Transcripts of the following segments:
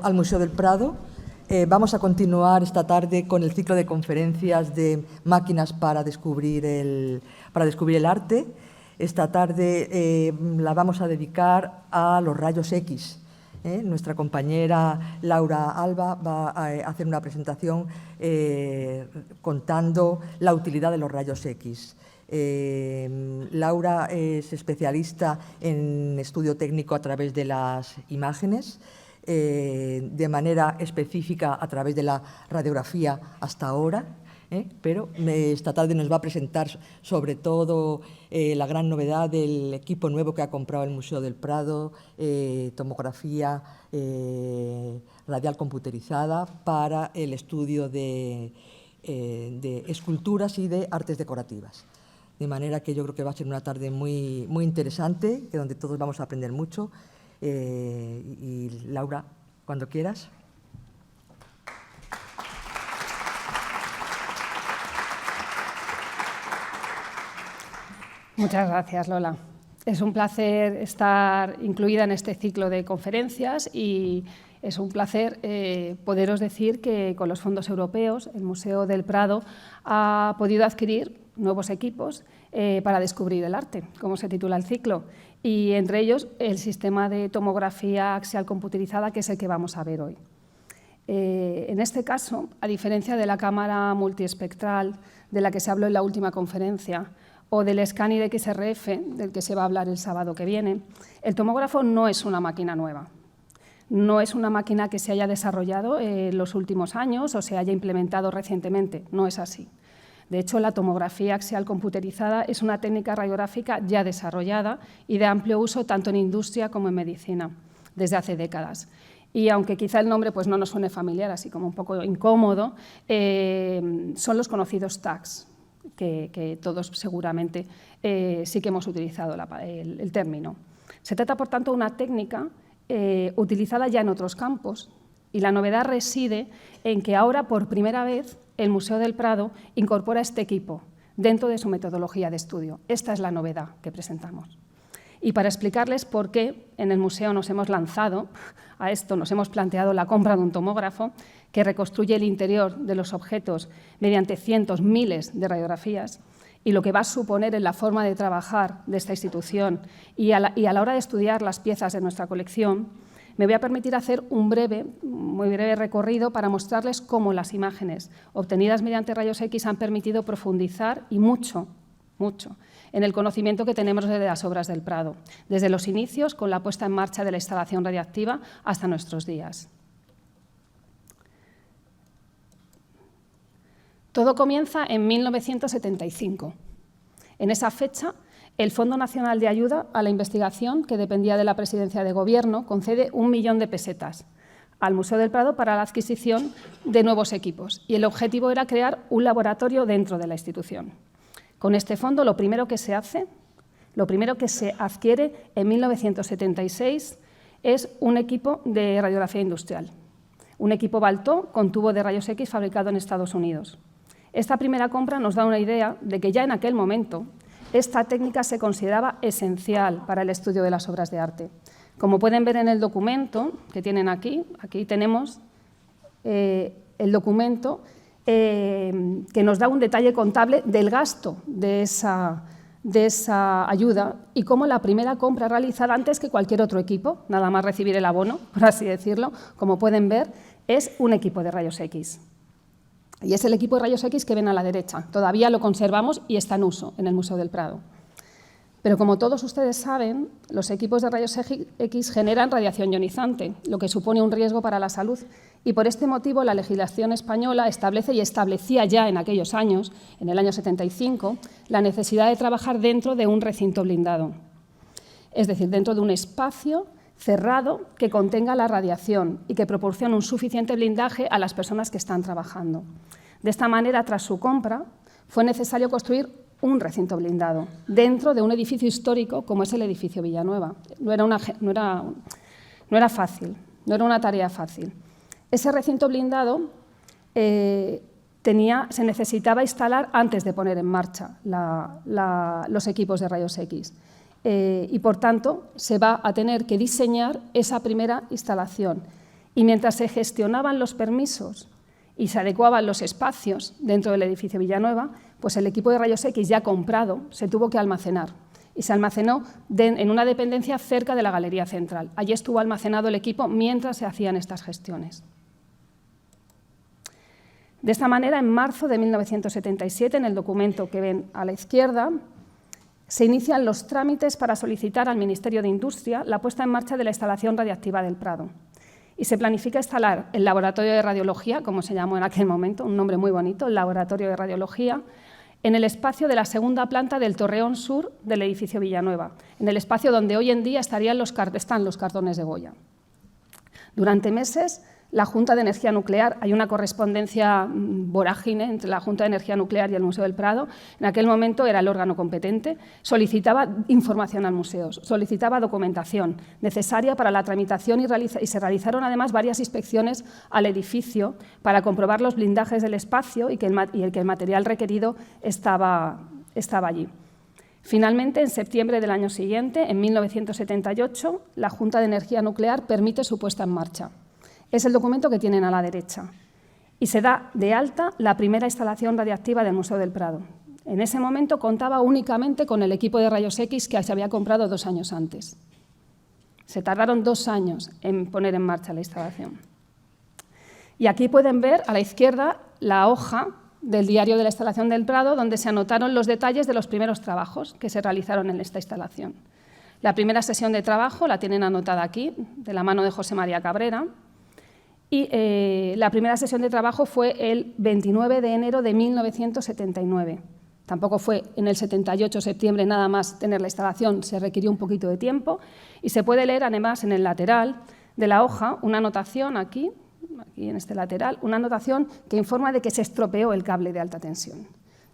al Museo del Prado. Vamos a continuar esta tarde con el ciclo de conferencias de máquinas para descubrir el arte. Esta tarde la vamos a dedicar a los rayos X. Nuestra compañera Laura Alba va a hacer una presentación contando la utilidad de los rayos X. Laura es especialista en estudio técnico a través de las imágenes, de manera específica a través de la radiografía hasta ahora, pero esta tarde nos va a presentar sobre todo la gran novedad del equipo nuevo que ha comprado el Museo del Prado, tomografía radial computerizada para el estudio de esculturas y de artes decorativas. De manera que yo creo que va a ser una tarde muy interesante, donde todos vamos a aprender mucho. Y Laura, cuando quieras. Muchas gracias, Lola. Es un placer estar incluida en este ciclo de conferencias y es un placer poderos decir que con los fondos europeos el Museo del Prado ha podido adquirir nuevos equipos para descubrir el arte, como se titula el ciclo, y entre ellos el sistema de tomografía axial computerizada, que es el que vamos a ver hoy. En este caso, a diferencia de la cámara multiespectral de la que se habló en la última conferencia, o del escáner XRF, del que se va a hablar el sábado que viene, el tomógrafo no es una máquina nueva. No es una máquina que se haya desarrollado en los últimos años o se haya implementado recientemente, no es así. De hecho, la tomografía axial computerizada es una técnica radiográfica ya desarrollada y de amplio uso tanto en industria como en medicina, desde hace décadas. Y aunque quizá el nombre pues, no nos suene familiar, así como un poco incómodo, son los conocidos tags, que todos seguramente sí que hemos utilizado el término. Se trata, por tanto, de una técnica utilizada ya en otros campos, y la novedad reside en que ahora, por primera vez, el Museo del Prado incorpora este equipo dentro de su metodología de estudio. Esta es la novedad que presentamos. Y para explicarles por qué en el museo nos hemos lanzado a esto, nos hemos planteado la compra de un tomógrafo que reconstruye el interior de los objetos mediante cientos, miles de radiografías, y lo que va a suponer en la forma de trabajar de esta institución y a la hora de estudiar las piezas de nuestra colección, me voy a permitir hacer un muy breve recorrido para mostrarles cómo las imágenes obtenidas mediante rayos X han permitido profundizar y mucho en el conocimiento que tenemos de las obras del Prado, desde los inicios con la puesta en marcha de la instalación radiactiva hasta nuestros días. Todo comienza en 1975. En esa fecha, el Fondo Nacional de Ayuda a la Investigación, que dependía de la Presidencia de Gobierno, concede 1 millón de pesetas al Museo del Prado para la adquisición de nuevos equipos, y el objetivo era crear un laboratorio dentro de la institución. Con este fondo, lo primero que se adquiere en 1976 es un equipo de radiografía industrial, un equipo Baltó con tubo de rayos X fabricado en Estados Unidos. Esta primera compra nos da una idea de que ya en aquel momento esta técnica se consideraba esencial para el estudio de las obras de arte. Como pueden ver en el documento que tienen aquí tenemos el documento que nos da un detalle contable del gasto de esa ayuda y cómo la primera compra realizada antes que cualquier otro equipo, nada más recibir el abono, por así decirlo, como pueden ver, es un equipo de rayos X. Y es el equipo de rayos X que ven a la derecha. Todavía lo conservamos y está en uso en el Museo del Prado. Pero como todos ustedes saben, los equipos de rayos X generan radiación ionizante, lo que supone un riesgo para la salud. Y por este motivo la legislación española establece y establecía ya en aquellos años, en el año 75, la necesidad de trabajar dentro de un recinto blindado. Es decir, dentro de un espacio cerrado que contenga la radiación y que proporcione un suficiente blindaje a las personas que están trabajando. De esta manera, tras su compra, fue necesario construir un recinto blindado dentro de un edificio histórico como es el edificio Villanueva. No era fácil, no era una tarea fácil. Ese recinto blindado se necesitaba instalar antes de poner en marcha los equipos de rayos X. Y, por tanto, se va a tener que diseñar esa primera instalación Y mientras se gestionaban los permisos y se adecuaban los espacios dentro del edificio Villanueva, pues el equipo de rayos X ya comprado se tuvo que almacenar. Y se almacenó en una dependencia cerca de la Galería Central. Allí estuvo almacenado el equipo mientras se hacían estas gestiones. De esta manera, en marzo de 1977, en el documento que ven a la izquierda, se inician los trámites para solicitar al Ministerio de Industria la puesta en marcha de la instalación radiactiva del Prado. Y se planifica instalar el Laboratorio de Radiología, como se llamó en aquel momento, un nombre muy bonito, el Laboratorio de Radiología, en el espacio de la segunda planta del torreón sur del edificio Villanueva, en el espacio donde hoy en día están los cartones de Goya. Durante meses, la Junta de Energía Nuclear, hay una correspondencia vorágine entre la Junta de Energía Nuclear y el Museo del Prado, en aquel momento era el órgano competente, solicitaba información al museo, solicitaba documentación necesaria para la tramitación y se realizaron además varias inspecciones al edificio para comprobar los blindajes del espacio y que el material requerido estaba allí. Finalmente, en septiembre del año siguiente, en 1978, la Junta de Energía Nuclear permite su puesta en marcha. Es el documento que tienen a la derecha. Y se da de alta la primera instalación radiactiva del Museo del Prado. En ese momento contaba únicamente con el equipo de rayos X que se había comprado 2 años antes. Se tardaron 2 años en poner en marcha la instalación. Y aquí pueden ver a la izquierda la hoja del diario de la instalación del Prado, donde se anotaron los detalles de los primeros trabajos que se realizaron en esta instalación. La primera sesión de trabajo la tienen anotada aquí, de la mano de José María Cabrera, y la primera sesión de trabajo fue el 29 de enero de 1979. Tampoco fue en el 78, septiembre, nada más tener la instalación, se requirió un poquito de tiempo, y se puede leer además en el lateral de la hoja una anotación aquí en este lateral, una anotación que informa de que se estropeó el cable de alta tensión.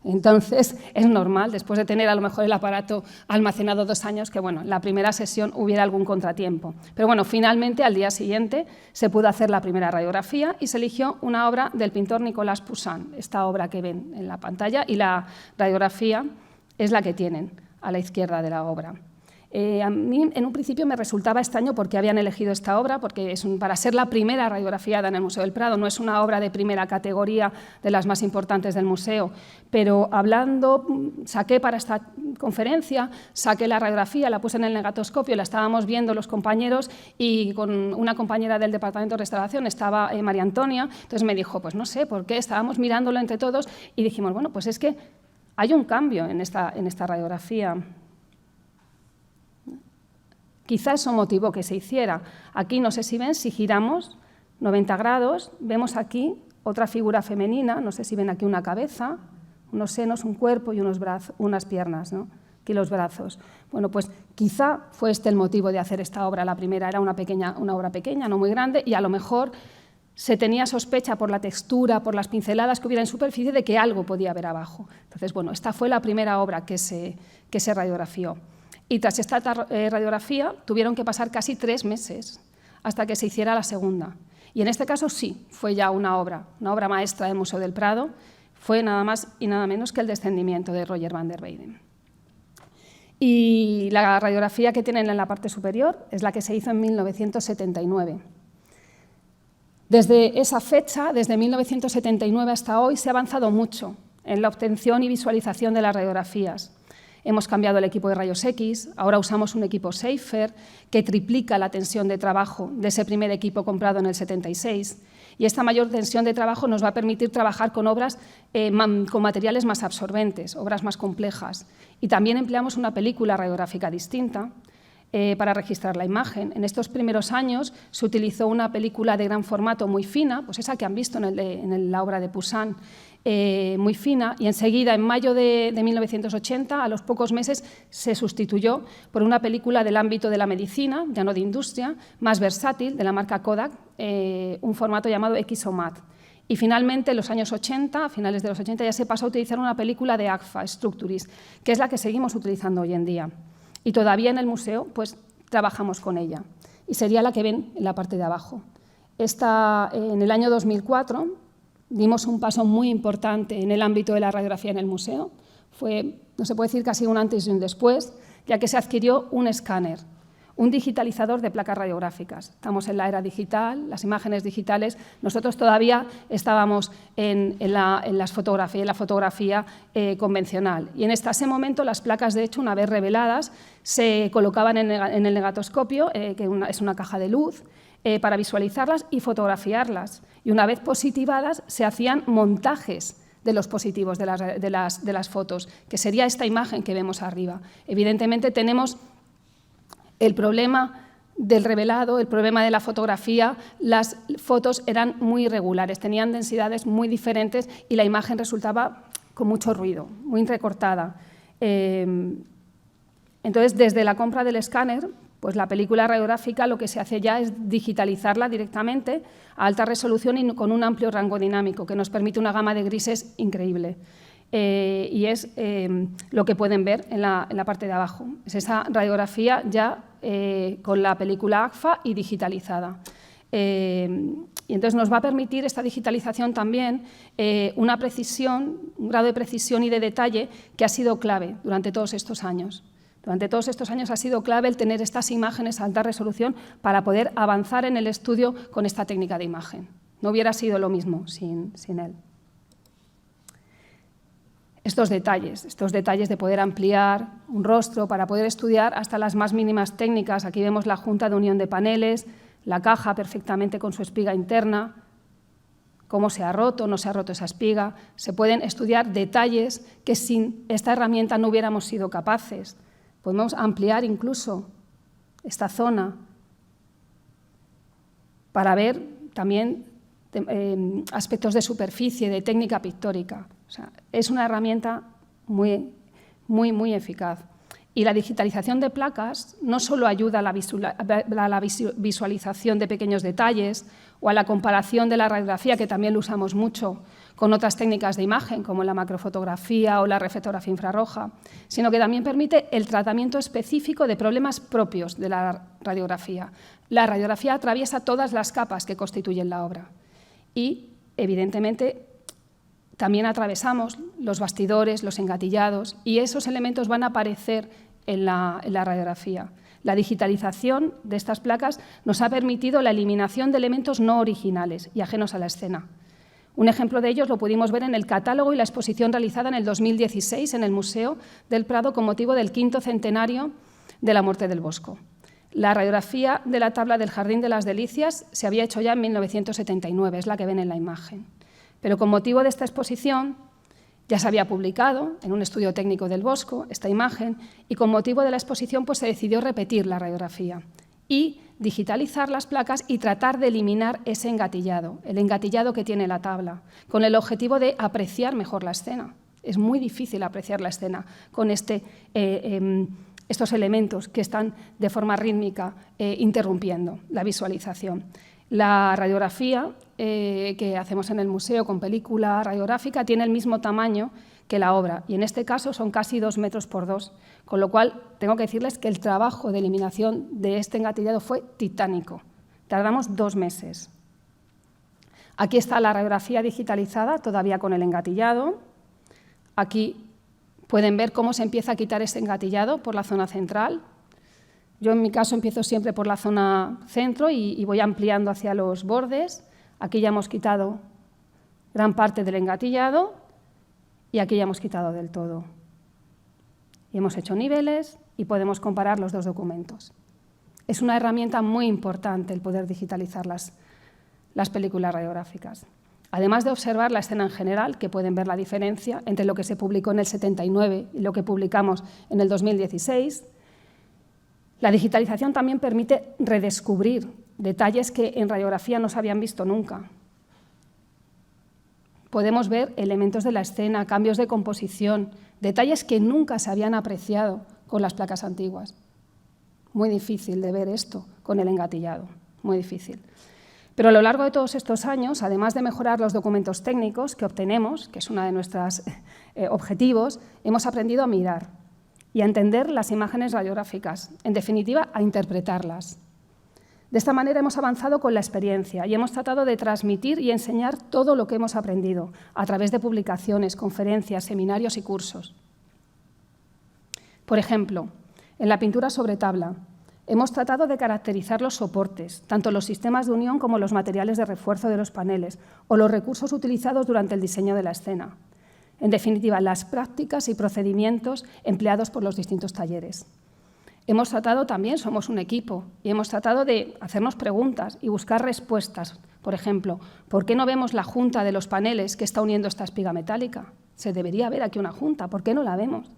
Entonces, es normal, después de tener a lo mejor el aparato almacenado 2 años, que bueno, en la primera sesión hubiera algún contratiempo. Pero bueno, finalmente, al día siguiente, se pudo hacer la primera radiografía y se eligió una obra del pintor Nicolas Poussin, esta obra que ven en la pantalla, y la radiografía es la que tienen a la izquierda de la obra. A mí, en un principio, me resultaba extraño por qué habían elegido esta obra, porque para ser la primera radiografiada en el Museo del Prado, no es una obra de primera categoría de las más importantes del museo, pero hablando, saqué para esta conferencia, saqué la radiografía, la puse en el negatoscopio, la estábamos viendo los compañeros y con una compañera del Departamento de Restauración estaba María Antonia, entonces me dijo, pues no sé por qué, estábamos mirándolo entre todos y dijimos, bueno, pues es que hay un cambio en esta radiografía. Quizá eso motivó que se hiciera. Aquí, no sé si ven, si giramos 90 grados, vemos aquí otra figura femenina, no sé si ven aquí una cabeza, unos senos, un cuerpo y unas piernas, ¿no? Aquí los brazos. Bueno, pues quizá fue este el motivo de hacer esta obra. La primera era una obra pequeña, no muy grande, y a lo mejor se tenía sospecha por la textura, por las pinceladas que hubiera en superficie, de que algo podía haber abajo. Entonces, bueno, esta fue la primera obra que se radiografió. Y tras esta radiografía tuvieron que pasar casi 3 meses hasta que se hiciera la segunda. Y en este caso sí, fue ya una obra maestra del Museo del Prado, fue nada más y nada menos que el Descendimiento de Roger van der Weyden. Y la radiografía que tienen en la parte superior es la que se hizo en 1979. Desde esa fecha, desde 1979 hasta hoy, se ha avanzado mucho en la obtención y visualización de las radiografías. Hemos cambiado el equipo de rayos X, ahora usamos un equipo Seifer que triplica la tensión de trabajo de ese primer equipo comprado en el 76, y esta mayor tensión de trabajo nos va a permitir trabajar con obras con materiales más absorbentes, obras más complejas. Y también empleamos una película radiográfica distinta para registrar la imagen. En estos primeros años se utilizó una película de gran formato muy fina, pues esa que han visto en la obra de Poussin, muy fina, y enseguida, en mayo de 1980, a los pocos meses, se sustituyó por una película del ámbito de la medicina, ya no de industria, más versátil, de la marca Kodak, un formato llamado XOMAT. Y finalmente, en los años 80, a finales de los 80, ya se pasó a utilizar una película de Agfa, Structuris, que es la que seguimos utilizando hoy en día. Y todavía en el museo pues, trabajamos con ella. Y sería la que ven en la parte de abajo. En el año 2004 dimos un paso muy importante en el ámbito de la radiografía en el museo. Fue, no se puede decir casi un antes y un después, ya que se adquirió un escáner un digitalizador de placas radiográficas. Estamos en la era digital, las imágenes digitales. Nosotros todavía estábamos en la fotografía convencional. Y en ese momento las placas, de hecho, una vez reveladas, se colocaban en el negatoscopio, que es una caja de luz, para visualizarlas y fotografiarlas. Y una vez positivadas, se hacían montajes de los positivos de las fotos, que sería esta imagen que vemos arriba. Evidentemente tenemos el problema del revelado, el problema de la fotografía. Las fotos eran muy irregulares, tenían densidades muy diferentes y la imagen resultaba con mucho ruido, muy entrecortada. Entonces, desde la compra del escáner, pues la película radiográfica lo que se hace ya es digitalizarla directamente a alta resolución y con un amplio rango dinámico que nos permite una gama de grises increíble. Y es lo que pueden ver en la parte de abajo. Es esa radiografía ya con la película AGFA y digitalizada. Y entonces nos va a permitir esta digitalización también una precisión, un grado de precisión y de detalle que ha sido clave durante todos estos años. Durante todos estos años ha sido clave el tener estas imágenes a alta resolución para poder avanzar en el estudio con esta técnica de imagen. No hubiera sido lo mismo sin él. Estos detalles de poder ampliar un rostro para poder estudiar hasta las más mínimas técnicas. Aquí vemos la junta de unión de paneles, la caja perfectamente con su espiga interna, cómo se ha roto o no se ha roto esa espiga. Se pueden estudiar detalles que sin esta herramienta no hubiéramos sido capaces. Podemos ampliar incluso esta zona para ver también aspectos de superficie, de técnica pictórica. O sea, es una herramienta muy eficaz. Y la digitalización de placas no solo ayuda a la visualización de pequeños detalles o a la comparación de la radiografía, que también lo usamos mucho, con otras técnicas de imagen, como la macrofotografía o la reflectografía infrarroja, sino que también permite el tratamiento específico de problemas propios de la radiografía. La radiografía atraviesa todas las capas que constituyen la obra y, evidentemente, también atravesamos los bastidores, los engatillados, y esos elementos van a aparecer en la radiografía. La digitalización de estas placas nos ha permitido la eliminación de elementos no originales y ajenos a la escena. Un ejemplo de ellos lo pudimos ver en el catálogo y la exposición realizada en el 2016 en el Museo del Prado con motivo del 5º centenario de la muerte del Bosco. La radiografía de la tabla del Jardín de las Delicias se había hecho ya en 1979, es la que ven en la imagen. Pero con motivo de esta exposición ya se había publicado en un estudio técnico del Bosco esta imagen y con motivo de la exposición pues, se decidió repetir la radiografía y digitalizar las placas y tratar de eliminar ese engatillado, el engatillado que tiene la tabla, con el objetivo de apreciar mejor la escena. Es muy difícil apreciar la escena con estos elementos que están de forma rítmica interrumpiendo la visualización. La radiografía que hacemos en el museo con película radiográfica tiene el mismo tamaño que la obra y en este caso son casi 2 metros por 2, con lo cual tengo que decirles que el trabajo de eliminación de este engatillado fue titánico. Tardamos 2 meses. Aquí está la radiografía digitalizada, todavía con el engatillado. Aquí pueden ver cómo se empieza a quitar ese engatillado por la zona central. Yo, en mi caso, empiezo siempre por la zona centro y voy ampliando hacia los bordes. Aquí ya hemos quitado gran parte del engatillado y aquí ya hemos quitado del todo. Y hemos hecho niveles y podemos comparar los dos documentos. Es una herramienta muy importante el poder digitalizar las películas radiográficas. Además de observar la escena en general, que pueden ver la diferencia entre lo que se publicó en el 79 y lo que publicamos en el 2016, la digitalización también permite redescubrir detalles que en radiografía no se habían visto nunca. Podemos ver elementos de la escena, cambios de composición, detalles que nunca se habían apreciado con las placas antiguas. Muy difícil de ver esto con el engatillado, muy difícil. Pero a lo largo de todos estos años, además de mejorar los documentos técnicos que obtenemos, que es uno de nuestros objetivos, hemos aprendido a mirar y a entender las imágenes radiográficas, en definitiva, a interpretarlas. De esta manera hemos avanzado con la experiencia y hemos tratado de transmitir y enseñar todo lo que hemos aprendido a través de publicaciones, conferencias, seminarios y cursos. Por ejemplo, en la pintura sobre tabla, Hemos tratado de caracterizar los soportes, tanto los sistemas de unión como los materiales de refuerzo de los paneles o los recursos utilizados durante el diseño de la escena. En definitiva, las prácticas y procedimientos empleados por los distintos talleres. Hemos tratado también, somos un equipo, y hemos tratado de hacernos preguntas y buscar respuestas. Por ejemplo, ¿por qué no vemos la junta de los paneles que está uniendo esta espiga metálica? Se debería ver aquí una junta, ¿por qué no la vemos?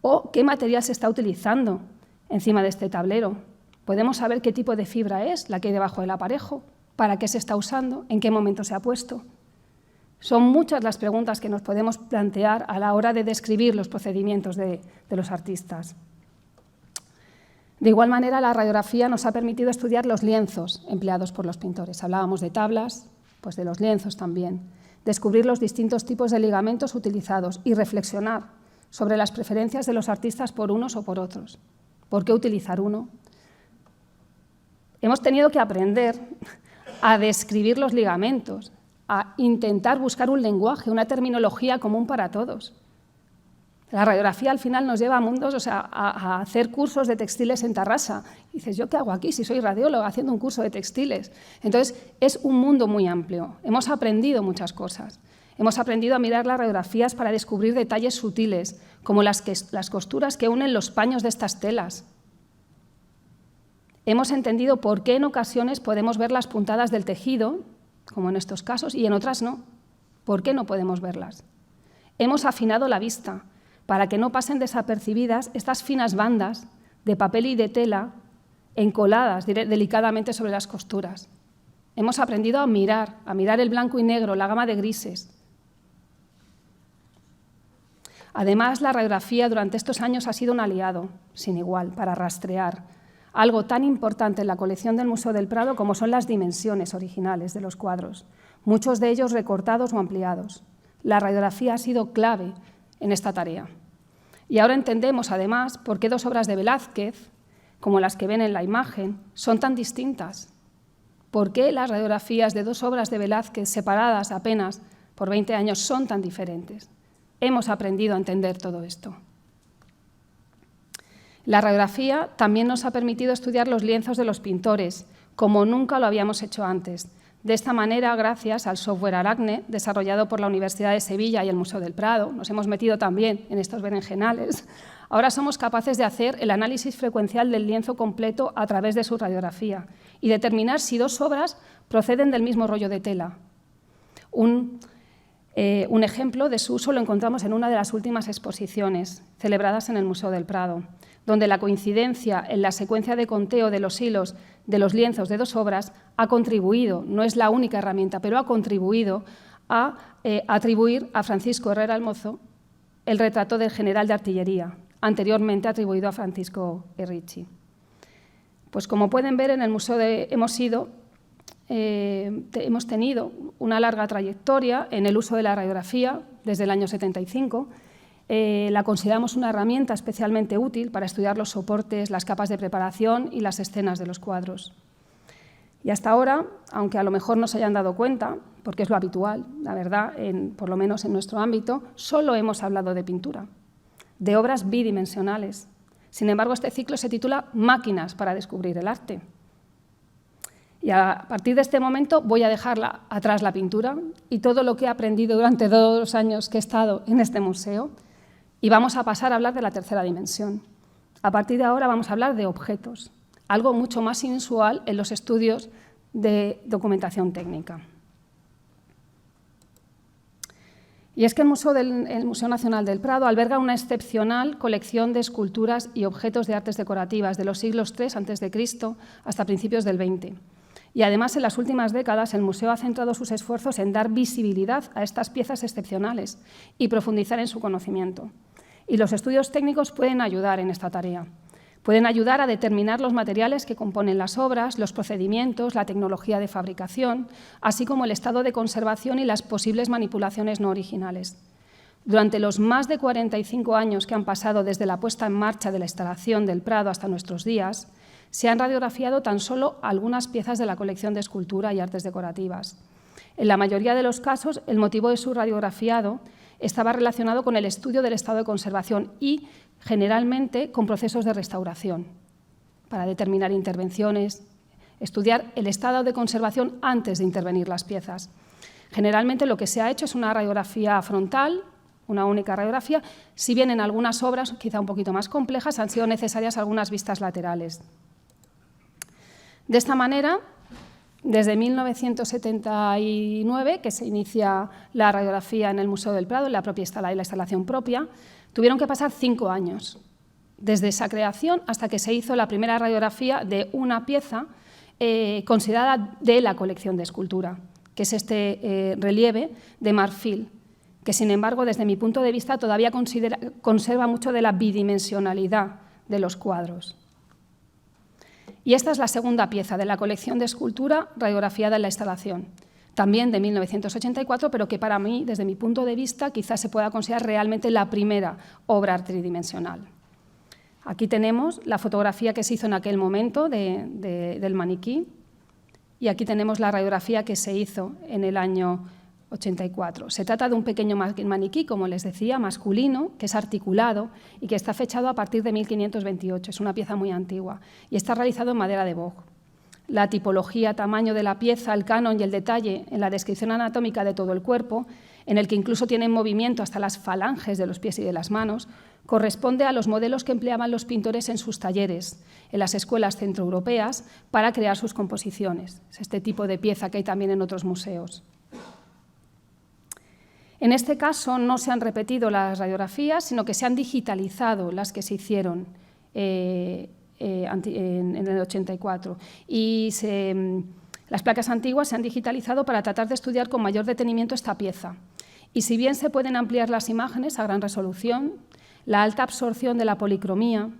¿O qué material se está utilizando encima de este tablero? ¿Podemos saber qué tipo de fibra es la que hay debajo del aparejo? ¿Para qué se está usando? ¿En qué momento se ha puesto? Son muchas las preguntas que nos podemos plantear a la hora de describir los procedimientos de los artistas. De igual manera, la radiografía nos ha permitido estudiar los lienzos empleados por los pintores. Hablábamos de tablas, pues de los lienzos también. Descubrir los distintos tipos de ligamentos utilizados y reflexionar sobre las preferencias de los artistas por unos o por otros. ¿Por qué utilizar uno? Hemos tenido que aprender a describir los ligamentos, a intentar buscar un lenguaje, una terminología común para todos. La radiografía al final nos lleva a mundos, o sea, a hacer cursos de textiles en Tarrasa. Y dices, ¿yo qué hago aquí si soy radióloga haciendo un curso de textiles? Entonces, es un mundo muy amplio. Hemos aprendido muchas cosas. Hemos aprendido a mirar las radiografías para descubrir detalles sutiles, como las costuras que unen los paños de estas telas. Hemos entendido por qué en ocasiones podemos ver las puntadas del tejido, como en estos casos, y en otras no. ¿Por qué no podemos verlas? Hemos afinado la vista para que no pasen desapercibidas estas finas bandas de papel y de tela encoladas delicadamente sobre las costuras. Hemos aprendido a mirar el blanco y negro, la gama de grises. Además, la radiografía durante estos años ha sido un aliado sin igual para rastrear algo tan importante en la colección del Museo del Prado como son las dimensiones originales de los cuadros, muchos de ellos recortados o ampliados. La radiografía ha sido clave en esta tarea. Y ahora entendemos, además, por qué dos obras de Velázquez, como las que ven en la imagen, son tan distintas. ¿Por qué las radiografías de dos obras de Velázquez, separadas apenas por 20 años, son tan diferentes? Hemos aprendido a entender todo esto. La radiografía también nos ha permitido estudiar los lienzos de los pintores, como nunca lo habíamos hecho antes. De esta manera, gracias al software Aracne, desarrollado por la Universidad de Sevilla y el Museo del Prado, nos hemos metido también en estos berenjenales, ahora somos capaces de hacer el análisis frecuencial del lienzo completo a través de su radiografía y determinar si dos obras proceden del mismo rollo de tela. Un ejemplo de su uso lo encontramos en una de las últimas exposiciones celebradas en el Museo del Prado, donde la coincidencia en la secuencia de conteo de los hilos de los lienzos de dos obras ha contribuido, no es la única herramienta, pero ha contribuido a atribuir a Francisco Herrera el Mozo el retrato del general de artillería, anteriormente atribuido a Francisco Ricci. Pues como pueden ver, en el museo hemos tenido una larga trayectoria en el uso de la radiografía desde el año 75. La consideramos una herramienta especialmente útil para estudiar los soportes, las capas de preparación y las escenas de los cuadros. Y hasta ahora, aunque a lo mejor no se hayan dado cuenta, porque es lo habitual, la verdad, por lo menos en nuestro ámbito, solo hemos hablado de pintura, de obras bidimensionales. Sin embargo, este ciclo se titula Máquinas para descubrir el arte. Y a partir de este momento voy a dejar atrás la pintura y todo lo que he aprendido durante 2 años que he estado en este museo, y vamos a pasar a hablar de la tercera dimensión. A partir de ahora vamos a hablar de objetos, algo mucho más inusual en los estudios de documentación técnica. Y es que el Museo Nacional del Prado alberga una excepcional colección de esculturas y objetos de artes decorativas de los siglos III a.C. hasta principios del XX. Y además, en las últimas décadas, el museo ha centrado sus esfuerzos en dar visibilidad a estas piezas excepcionales y profundizar en su conocimiento. Y los estudios técnicos pueden ayudar en esta tarea. Pueden ayudar a determinar los materiales que componen las obras, los procedimientos, la tecnología de fabricación, así como el estado de conservación y las posibles manipulaciones no originales. Durante los más de 45 años que han pasado desde la puesta en marcha de la instalación del Prado hasta nuestros días, se han radiografiado tan solo algunas piezas de la colección de escultura y artes decorativas. En la mayoría de los casos, el motivo de su radiografiado estaba relacionado con el estudio del estado de conservación y, generalmente, con procesos de restauración. para determinar intervenciones, estudiar el estado de conservación antes de intervenir las piezas. Generalmente lo que se ha hecho es una radiografía frontal, una única radiografía, si bien en algunas obras, quizá un poquito más complejas, han sido necesarias algunas vistas laterales. De esta manera, desde 1979, que se inicia la radiografía en el Museo del Prado, en la propia la instalación propia, tuvieron que pasar 5 años, desde esa creación hasta que se hizo la primera radiografía de una pieza considerada de la colección de escultura, que es este relieve de marfil, que sin embargo, desde mi punto de vista, todavía conserva mucho de la bidimensionalidad de los cuadros. Y esta es la segunda pieza de la colección de escultura radiografiada en la instalación, también de 1984, pero que para mí, desde mi punto de vista, quizás se pueda considerar realmente la primera obra tridimensional. Aquí tenemos la fotografía que se hizo en aquel momento del maniquí y aquí tenemos la radiografía que se hizo en el año 84. Se trata de un pequeño maniquí, como les decía, masculino, que es articulado y que está fechado a partir de 1528. Es una pieza muy antigua y está realizado en madera de boj. La tipología, tamaño de la pieza, el canon y el detalle en la descripción anatómica de todo el cuerpo, en el que incluso tienen movimiento hasta las falanges de los pies y de las manos, corresponde a los modelos que empleaban los pintores en sus talleres, en las escuelas centroeuropeas, para crear sus composiciones. Es este tipo de pieza que hay también en otros museos. En este caso no se han repetido las radiografías, sino que se han digitalizado las que se hicieron en el 84. Y las placas antiguas se han digitalizado para tratar de estudiar con mayor detenimiento esta pieza. Y si bien se pueden ampliar las imágenes a gran resolución, la alta absorción de la policromía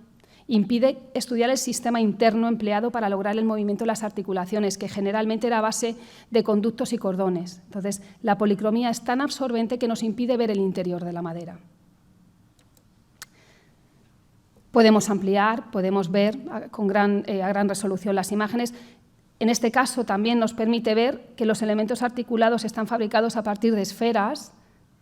impide estudiar el sistema interno empleado para lograr el movimiento de las articulaciones, que generalmente era a base de conductos y cordones. Entonces, la policromía es tan absorbente que nos impide ver el interior de la madera. Podemos ampliar, podemos ver a gran resolución las imágenes. En este caso también nos permite ver que los elementos articulados están fabricados a partir de esferas,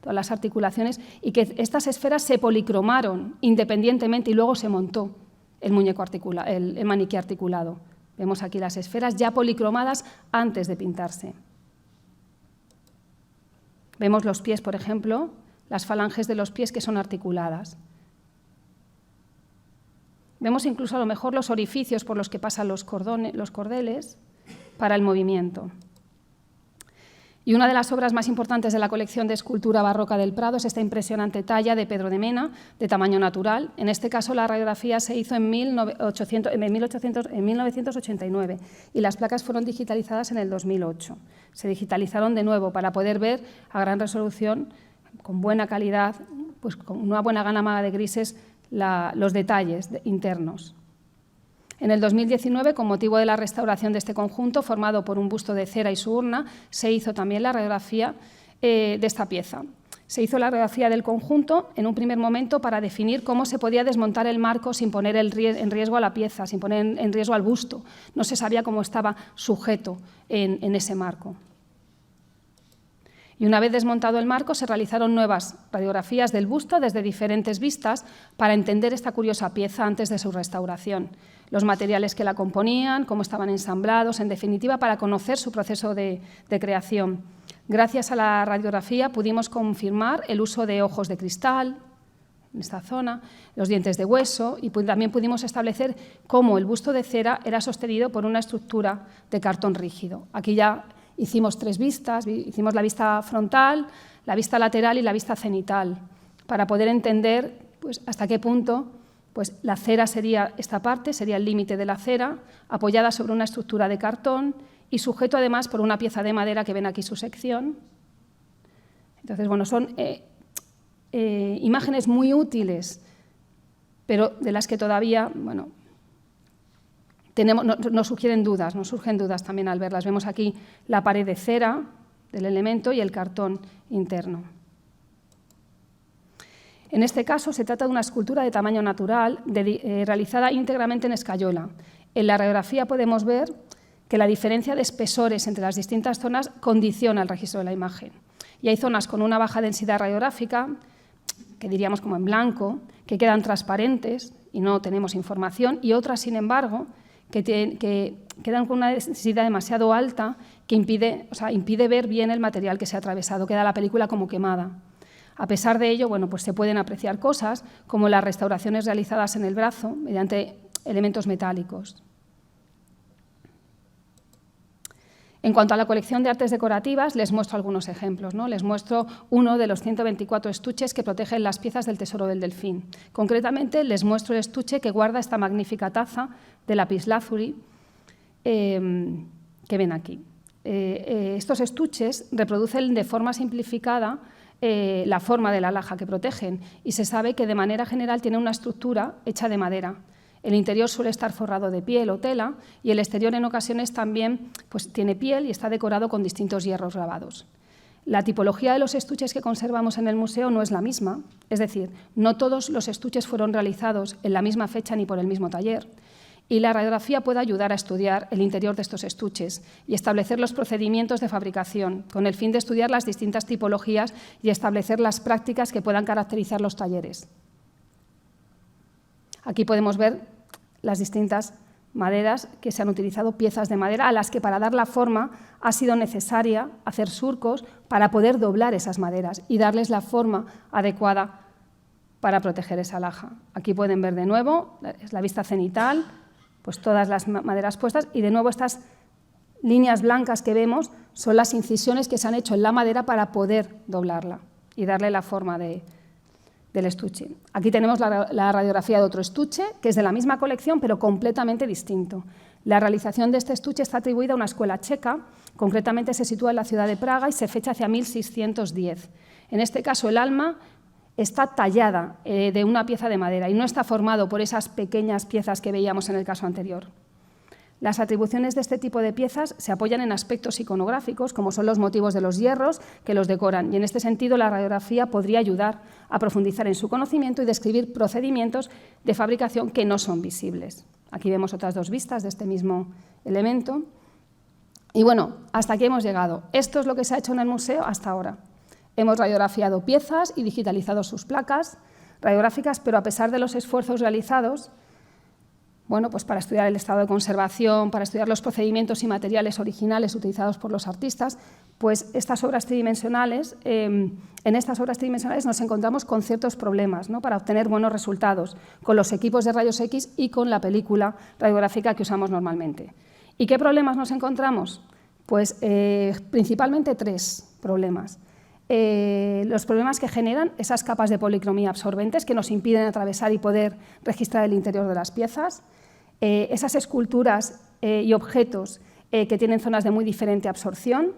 todas las articulaciones, y que estas esferas se policromaron independientemente y luego se montó el maniquí articulado. Vemos aquí las esferas ya policromadas antes de pintarse. Vemos los pies, por ejemplo, las falanges de los pies que son articuladas. Vemos incluso a lo mejor los orificios por los que pasan los cordeles para el movimiento. Y una de las obras más importantes de la colección de escultura barroca del Prado es esta impresionante talla de Pedro de Mena, de tamaño natural. En este caso, la radiografía se hizo en 1989 y las placas fueron digitalizadas en el 2008. Se digitalizaron de nuevo para poder ver a gran resolución, con buena calidad, pues con una buena gama de grises, los detalles internos. En el 2019, con motivo de la restauración de este conjunto, formado por un busto de cera y su urna, se hizo también la radiografía de esta pieza. Se hizo la radiografía del conjunto en un primer momento para definir cómo se podía desmontar el marco sin poner en riesgo a la pieza, sin poner en riesgo al busto. No se sabía cómo estaba sujeto en ese marco. Y una vez desmontado el marco, se realizaron nuevas radiografías del busto desde diferentes vistas para entender esta curiosa pieza antes de su restauración. Los materiales que la componían, cómo estaban ensamblados, en definitiva, para conocer su proceso de creación. Gracias a la radiografía pudimos confirmar el uso de ojos de cristal en esta zona, los dientes de hueso, y también pudimos establecer cómo el busto de cera era sostenido por una estructura de cartón rígido. Aquí ya hicimos 3 vistas, hicimos la vista frontal, la vista lateral y la vista cenital, para poder entender pues, hasta qué punto pues, la cera sería esta parte, sería el límite de la cera, apoyada sobre una estructura de cartón y sujeto además por una pieza de madera que ven aquí su sección. Entonces, bueno, son imágenes muy útiles, pero de las que todavía, bueno, nos surgen dudas también al verlas. Vemos aquí la pared de cera del elemento y el cartón interno. En este caso se trata de una escultura de tamaño natural realizada íntegramente en escayola. En la radiografía podemos ver que la diferencia de espesores entre las distintas zonas condiciona el registro de la imagen. Y hay zonas con una baja densidad radiográfica, que diríamos como en blanco, que quedan transparentes y no tenemos información, y otras, sin embargo, que quedan con una densidad demasiado alta que impide ver bien el material que se ha atravesado, queda la película como quemada. A pesar de ello, bueno, pues se pueden apreciar cosas como las restauraciones realizadas en el brazo mediante elementos metálicos. En cuanto a la colección de artes decorativas, les muestro algunos ejemplos, ¿no? Les muestro uno de los 124 estuches que protegen las piezas del tesoro del delfín. Concretamente, les muestro el estuche que guarda esta magnífica taza de lapislázuli que ven aquí. Estos estuches reproducen de forma simplificada la forma de la alhaja que protegen y se sabe que de manera general tienen una estructura hecha de madera. El interior suele estar forrado de piel o tela y el exterior en ocasiones también pues, tiene piel y está decorado con distintos hierros grabados. La tipología de los estuches que conservamos en el museo no es la misma, es decir, no todos los estuches fueron realizados en la misma fecha ni por el mismo taller, y la radiografía puede ayudar a estudiar el interior de estos estuches y establecer los procedimientos de fabricación, con el fin de estudiar las distintas tipologías y establecer las prácticas que puedan caracterizar los talleres. Aquí podemos ver las distintas maderas que se han utilizado, piezas de madera a las que para dar la forma ha sido necesaria hacer surcos para poder doblar esas maderas y darles la forma adecuada para proteger esa alhaja. Aquí pueden ver de nuevo, es la vista cenital, pues todas las maderas puestas y de nuevo estas líneas blancas que vemos son las incisiones que se han hecho en la madera para poder doblarla y darle la forma del estuche. Aquí tenemos la radiografía de otro estuche, que es de la misma colección, pero completamente distinto. La realización de este estuche está atribuida a una escuela checa, concretamente se sitúa en la ciudad de Praga y se fecha hacia 1610. En este caso, el alma está tallada de una pieza de madera y no está formado por esas pequeñas piezas que veíamos en el caso anterior. Las atribuciones de este tipo de piezas se apoyan en aspectos iconográficos, como son los motivos de los hierros que los decoran, y en este sentido la radiografía podría ayudar a profundizar en su conocimiento y describir procedimientos de fabricación que no son visibles. Aquí vemos otras dos vistas de este mismo elemento. Y bueno, hasta aquí hemos llegado. Esto es lo que se ha hecho en el museo hasta ahora. Hemos radiografiado piezas y digitalizado sus placas radiográficas, pero a pesar de los esfuerzos realizados, bueno, pues para estudiar el estado de conservación, para estudiar los procedimientos y materiales originales utilizados por los artistas, pues estas obras tridimensionales, en estas obras tridimensionales nos encontramos con ciertos problemas, ¿no?, para obtener buenos resultados con los equipos de rayos X y con la película radiográfica que usamos normalmente. ¿Y qué problemas nos encontramos? Pues principalmente tres problemas. Los problemas que generan esas capas de policromía absorbentes que nos impiden atravesar y poder registrar el interior de las piezas, esas esculturas y objetos que tienen zonas de muy diferente absorción,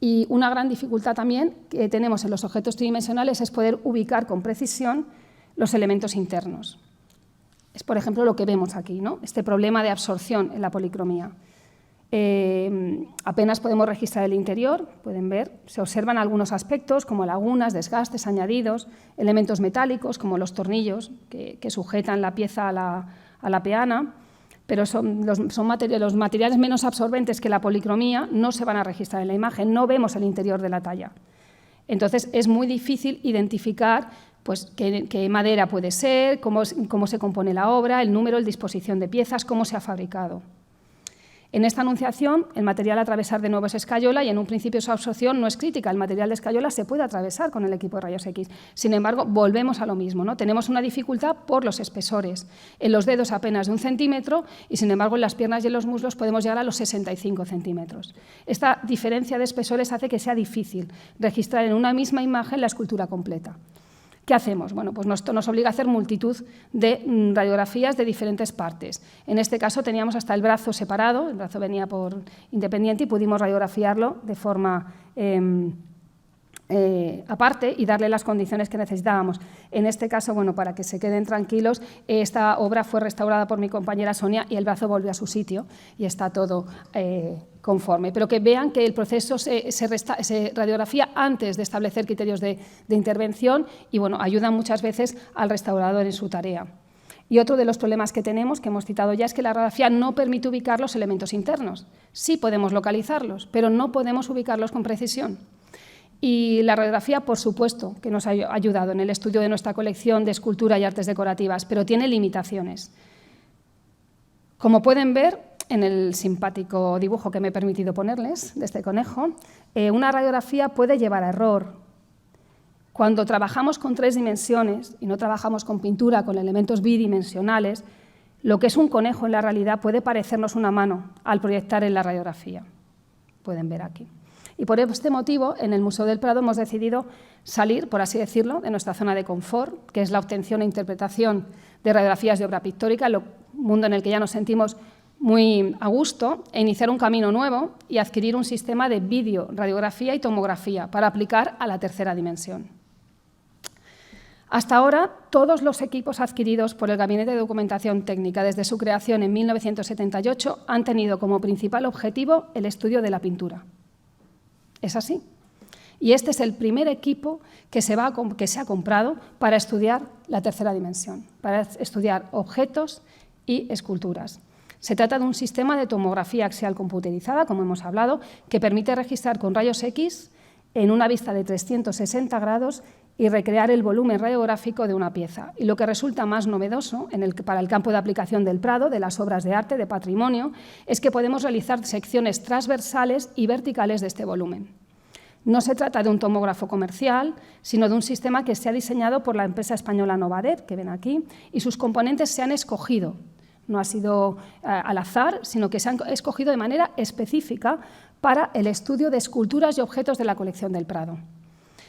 y una gran dificultad también que tenemos en los objetos tridimensionales es poder ubicar con precisión los elementos internos. Es, por ejemplo, lo que vemos aquí, ¿no?, este problema de absorción en la policromía. Apenas podemos registrar el interior, pueden ver, se observan algunos aspectos como lagunas, desgastes, añadidos, elementos metálicos como los tornillos que sujetan la pieza a la peana, pero los materiales menos absorbentes que la policromía no se van a registrar en la imagen, no vemos el interior de la talla. Entonces es muy difícil identificar pues, qué madera puede ser, cómo se compone la obra, el número, la disposición de piezas, cómo se ha fabricado. En esta anunciación, el material a atravesar de nuevo es escayola y en un principio su absorción no es crítica. El material de escayola se puede atravesar con el equipo de rayos X. Sin embargo, volvemos a lo mismo, ¿no? Tenemos una dificultad por los espesores. En los dedos apenas de 1 centímetro y, sin embargo, en las piernas y en los muslos podemos llegar a los 65 centímetros. Esta diferencia de espesores hace que sea difícil registrar en una misma imagen la escultura completa. ¿Qué hacemos? Bueno, pues esto nos obliga a hacer multitud de radiografías de diferentes partes. En este caso teníamos hasta el brazo separado, el brazo venía por independiente y pudimos radiografiarlo de forma aparte y darle las condiciones que necesitábamos. En este caso, bueno, para que se queden tranquilos, esta obra fue restaurada por mi compañera Sonia y el brazo volvió a su sitio y está todo conforme. Pero que vean que el proceso se radiografía antes de establecer criterios de intervención y bueno, ayuda muchas veces al restaurador en su tarea. Y otro de los problemas que tenemos, que hemos citado ya, es que la radiografía no permite ubicar los elementos internos. Sí podemos localizarlos, pero no podemos ubicarlos con precisión. Y la radiografía, por supuesto, que nos ha ayudado en el estudio de nuestra colección de escultura y artes decorativas, pero tiene limitaciones. Como pueden ver en el simpático dibujo que me he permitido ponerles de este conejo, una radiografía puede llevar a error. Cuando trabajamos con 3 dimensiones y no trabajamos con pintura, con elementos bidimensionales, lo que es un conejo en la realidad puede parecernos una mano al proyectar en la radiografía. Pueden ver aquí. Y por este motivo, en el Museo del Prado hemos decidido salir, por así decirlo, de nuestra zona de confort, que es la obtención e interpretación de radiografías de obra pictórica, el mundo en el que ya nos sentimos muy a gusto, e iniciar un camino nuevo y adquirir un sistema de vídeo, radiografía y tomografía para aplicar a la tercera dimensión. Hasta ahora, todos los equipos adquiridos por el Gabinete de Documentación Técnica desde su creación en 1978 han tenido como principal objetivo el estudio de la pintura. Es así. Y este es el primer equipo que se ha comprado para estudiar la tercera dimensión, para estudiar objetos y esculturas. Se trata de un sistema de tomografía axial computerizada, como hemos hablado, que permite registrar con rayos X en una vista de 360 grados y recrear el volumen radiográfico de una pieza. Y lo que resulta más novedoso para el campo de aplicación del Prado, de las obras de arte, de patrimonio, es que podemos realizar secciones transversales y verticales de este volumen. No se trata de un tomógrafo comercial, sino de un sistema que se ha diseñado por la empresa española Novadet, que ven aquí, y sus componentes se han escogido. No ha sido al azar, sino que se han escogido de manera específica para el estudio de esculturas y objetos de la colección del Prado.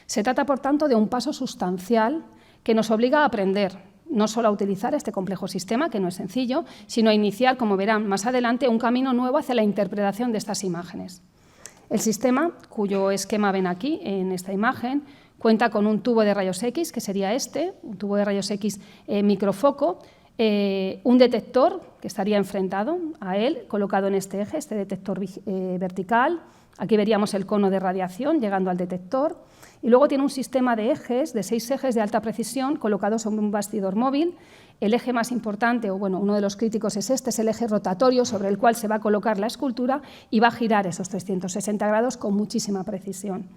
Se trata, por tanto, de un paso sustancial que nos obliga a aprender, no solo a utilizar este complejo sistema, que no es sencillo, sino a iniciar, como verán más adelante, un camino nuevo hacia la interpretación de estas imágenes. El sistema, cuyo esquema ven aquí en esta imagen, cuenta con un tubo de rayos X, que sería este, un tubo de rayos X microfoco, un detector que estaría enfrentado a él, colocado en este eje, este detector vertical. Aquí veríamos el cono de radiación llegando al detector. Y luego tiene un sistema de ejes, de 6 ejes de alta precisión colocados sobre un bastidor móvil. El eje más importante, o bueno, uno de los críticos es este, es el eje rotatorio sobre el cual se va a colocar la escultura y va a girar esos 360 grados con muchísima precisión.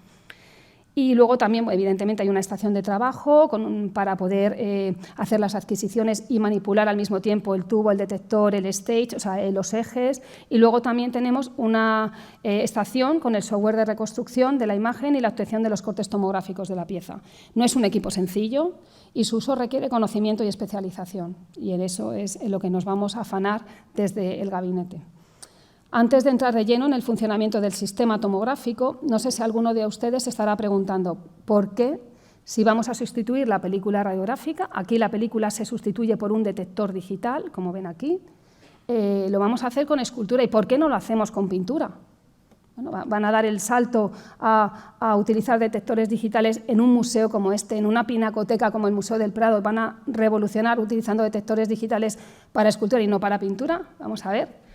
Y luego también, evidentemente, hay una estación de trabajo para poder hacer las adquisiciones y manipular al mismo tiempo el tubo, el detector, el stage, o sea, los ejes. Y luego también tenemos una estación con el software de reconstrucción de la imagen y la obtención de los cortes tomográficos de la pieza. No es un equipo sencillo y su uso requiere conocimiento y especialización. Y en eso es en lo que nos vamos a afanar desde el gabinete. Antes de entrar de lleno en el funcionamiento del sistema tomográfico, no sé si alguno de ustedes se estará preguntando por qué, si vamos a sustituir la película radiográfica, aquí la película se sustituye por un detector digital, como ven aquí, lo vamos a hacer con escultura. ¿Y por qué no lo hacemos con pintura? Bueno, van a dar el salto a utilizar detectores digitales en un museo como este, en una pinacoteca como el Museo del Prado, van a revolucionar utilizando detectores digitales para escultura y no para pintura. Vamos a ver.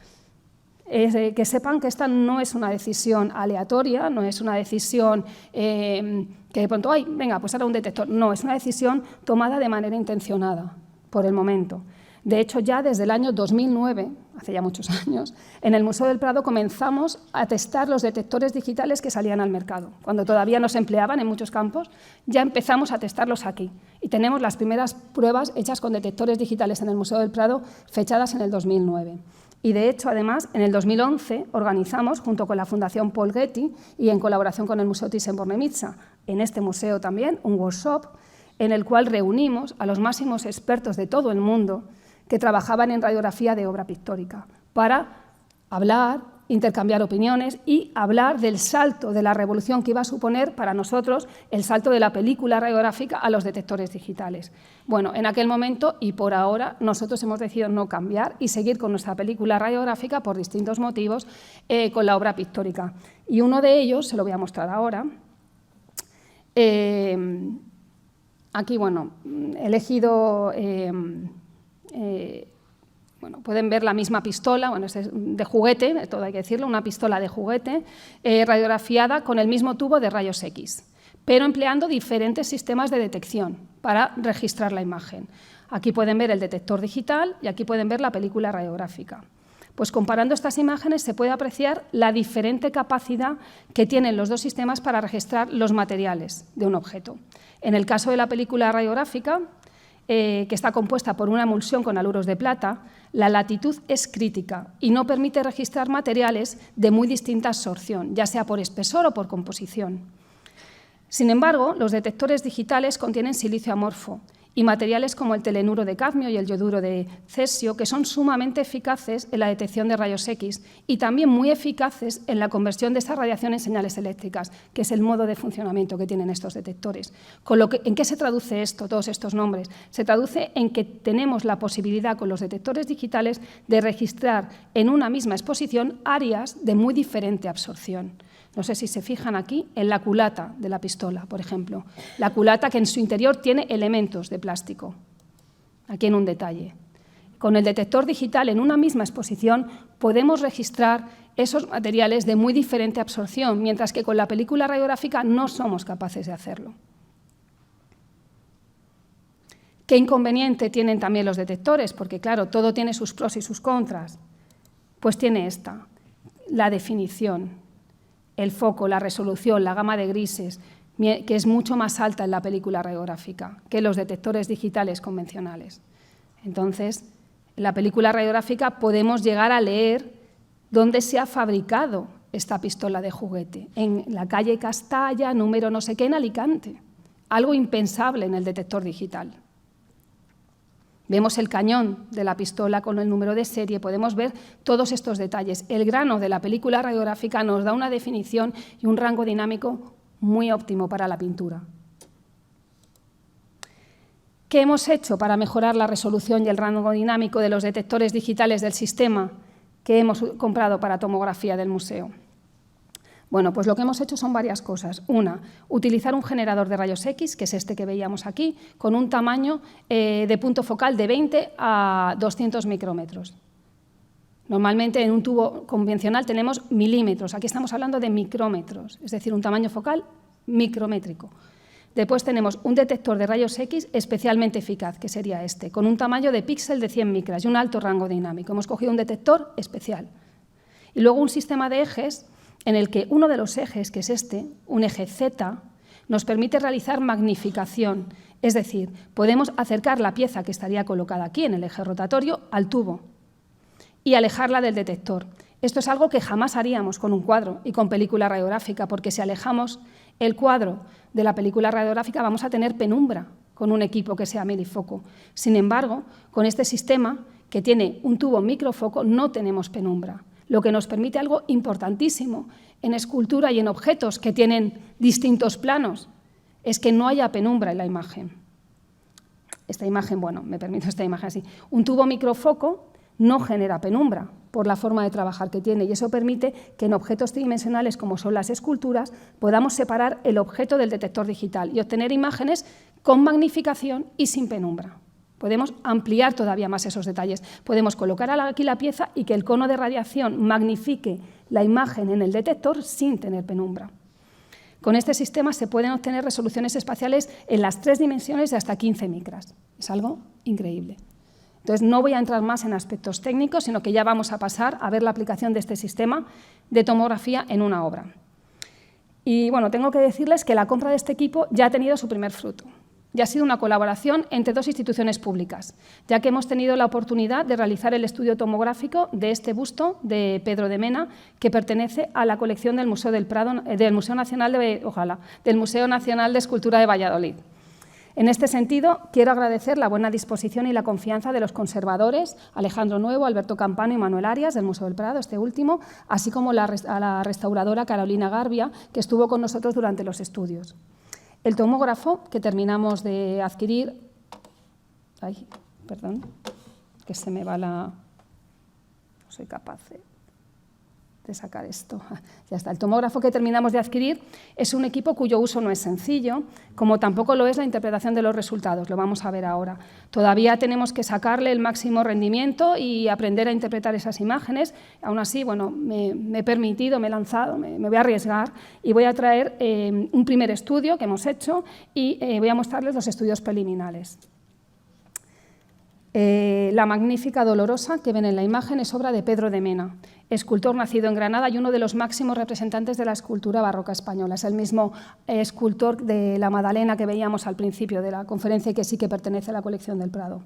Que sepan que esta no es una decisión aleatoria, no es una decisión que de pronto, ¡ay, venga, pues ahora un detector! No, es una decisión tomada de manera intencionada, por el momento. De hecho, ya desde el año 2009, hace ya muchos años, en el Museo del Prado comenzamos a testar los detectores digitales que salían al mercado. Cuando todavía no se empleaban en muchos campos, ya empezamos a testarlos aquí. Y tenemos las primeras pruebas hechas con detectores digitales en el Museo del Prado, fechadas en el 2009. Y, de hecho, además, en el 2011 organizamos, junto con la Fundación Paul Getty y en colaboración con el Museo Thyssen-Bornemisza, en este museo también, un workshop en el cual reunimos a los máximos expertos de todo el mundo que trabajaban en radiografía de obra pictórica para hablar, intercambiar opiniones y hablar del salto, de la revolución que iba a suponer para nosotros el salto de la película radiográfica a los detectores digitales. Bueno, en aquel momento y por ahora nosotros hemos decidido no cambiar y seguir con nuestra película radiográfica por distintos motivos con la obra pictórica. Y uno de ellos, se lo voy a mostrar ahora. Aquí, bueno, he elegido... bueno, pueden ver la misma pistola, bueno, es de juguete, todo hay que decirlo, una pistola de juguete, radiografiada con el mismo tubo de rayos X, pero empleando diferentes sistemas de detección para registrar la imagen. Aquí pueden ver el detector digital y aquí pueden ver la película radiográfica. Pues comparando estas imágenes se puede apreciar la diferente capacidad que tienen los dos sistemas para registrar los materiales de un objeto. En el caso de la película radiográfica, que está compuesta por una emulsión con haluros de plata, la latitud es crítica y no permite registrar materiales de muy distinta absorción, ya sea por espesor o por composición. Sin embargo, los detectores digitales contienen silicio amorfo y materiales como el telenuro de cadmio y el yoduro de cesio, que son sumamente eficaces en la detección de rayos X y también muy eficaces en la conversión de esta radiación en señales eléctricas, que es el modo de funcionamiento que tienen estos detectores. ¿En qué se traduce esto, todos estos nombres? Se traduce en que tenemos la posibilidad con los detectores digitales de registrar en una misma exposición áreas de muy diferente absorción. No sé si se fijan aquí en la culata de la pistola, por ejemplo. La culata que en su interior tiene elementos de plástico, aquí en un detalle. Con el detector digital en una misma exposición podemos registrar esos materiales de muy diferente absorción, mientras que con la película radiográfica no somos capaces de hacerlo. ¿Qué inconveniente tienen también los detectores? Porque, claro, todo tiene sus pros y sus contras. Pues tiene esta, la definición, el foco, la resolución, la gama de grises, que es mucho más alta en la película radiográfica que los detectores digitales convencionales. Entonces, en la película radiográfica podemos llegar a leer dónde se ha fabricado esta pistola de juguete, en la calle Castalla, número no sé qué, en Alicante. Algo impensable en el detector digital. Vemos el cañón de la pistola con el número de serie, podemos ver todos estos detalles. El grano de la película radiográfica nos da una definición y un rango dinámico muy óptimo para la pintura. ¿Qué hemos hecho para mejorar la resolución y el rango dinámico de los detectores digitales del sistema que hemos comprado para tomografía del museo? Bueno, pues lo que hemos hecho son varias cosas. Una, utilizar un generador de rayos X, que es este que veíamos aquí, con un tamaño de punto focal de 20 a 200 micrómetros. Normalmente en un tubo convencional tenemos milímetros, aquí estamos hablando de micrómetros, es decir, un tamaño focal micrométrico. Después tenemos un detector de rayos X especialmente eficaz, que sería este, con un tamaño de píxel de 100 micras y un alto rango dinámico. Hemos cogido un detector especial. Y luego un sistema de ejes en el que uno de los ejes, que es este, un eje Z, nos permite realizar magnificación, es decir, podemos acercar la pieza que estaría colocada aquí en el eje rotatorio al tubo y alejarla del detector. Esto es algo que jamás haríamos con un cuadro y con película radiográfica, porque si alejamos el cuadro de la película radiográfica vamos a tener penumbra con un equipo que sea milifoco. Sin embargo, con este sistema, que tiene un tubo microfoco, no tenemos penumbra, lo que nos permite algo importantísimo en escultura y en objetos que tienen distintos planos, es que no haya penumbra en la imagen. Esta imagen, bueno, me permito esta imagen así. Un tubo microfoco no genera penumbra por la forma de trabajar que tiene y eso permite que en objetos tridimensionales como son las esculturas podamos separar el objeto del detector digital y obtener imágenes con magnificación y sin penumbra. Podemos ampliar todavía más esos detalles. Podemos colocar aquí la pieza y que el cono de radiación magnifique la imagen en el detector sin tener penumbra. Con este sistema se pueden obtener resoluciones espaciales en las 3 dimensiones de hasta 15 micras. Es algo increíble. Entonces, no voy a entrar más en aspectos técnicos, sino que ya vamos a pasar a ver la aplicación de este sistema de tomografía en una obra. Y bueno, tengo que decirles que la compra de este equipo ya ha tenido su primer fruto. Ya ha sido una colaboración entre 2 instituciones públicas, ya que hemos tenido la oportunidad de realizar el estudio tomográfico de este busto de Pedro de Mena, que pertenece a la colección del Museo del Prado, del Museo Nacional de Escultura de Valladolid. En este sentido, quiero agradecer la buena disposición y la confianza de los conservadores, Alejandro Nuevo, Alberto Campano y Manuel Arias, del Museo del Prado, este último, así como a la restauradora Carolina Garbia, que estuvo con nosotros durante los estudios. El tomógrafo que terminamos de adquirir... Ay, perdón, que se me va la... No soy capaz de sacar esto. Ya está. El tomógrafo que terminamos de adquirir es un equipo cuyo uso no es sencillo, como tampoco lo es la interpretación de los resultados, lo vamos a ver ahora. Todavía tenemos que sacarle el máximo rendimiento y aprender a interpretar esas imágenes. Aún así, bueno, me he permitido, me he lanzado, me voy a arriesgar y voy a traer un primer estudio que hemos hecho y voy a mostrarles los estudios preliminares. La magnífica Dolorosa que ven en la imagen es obra de Pedro de Mena, escultor nacido en Granada y uno de los máximos representantes de la escultura barroca española. Es el mismo escultor de la Madalena que veíamos al principio de la conferencia y que sí que pertenece a la colección del Prado.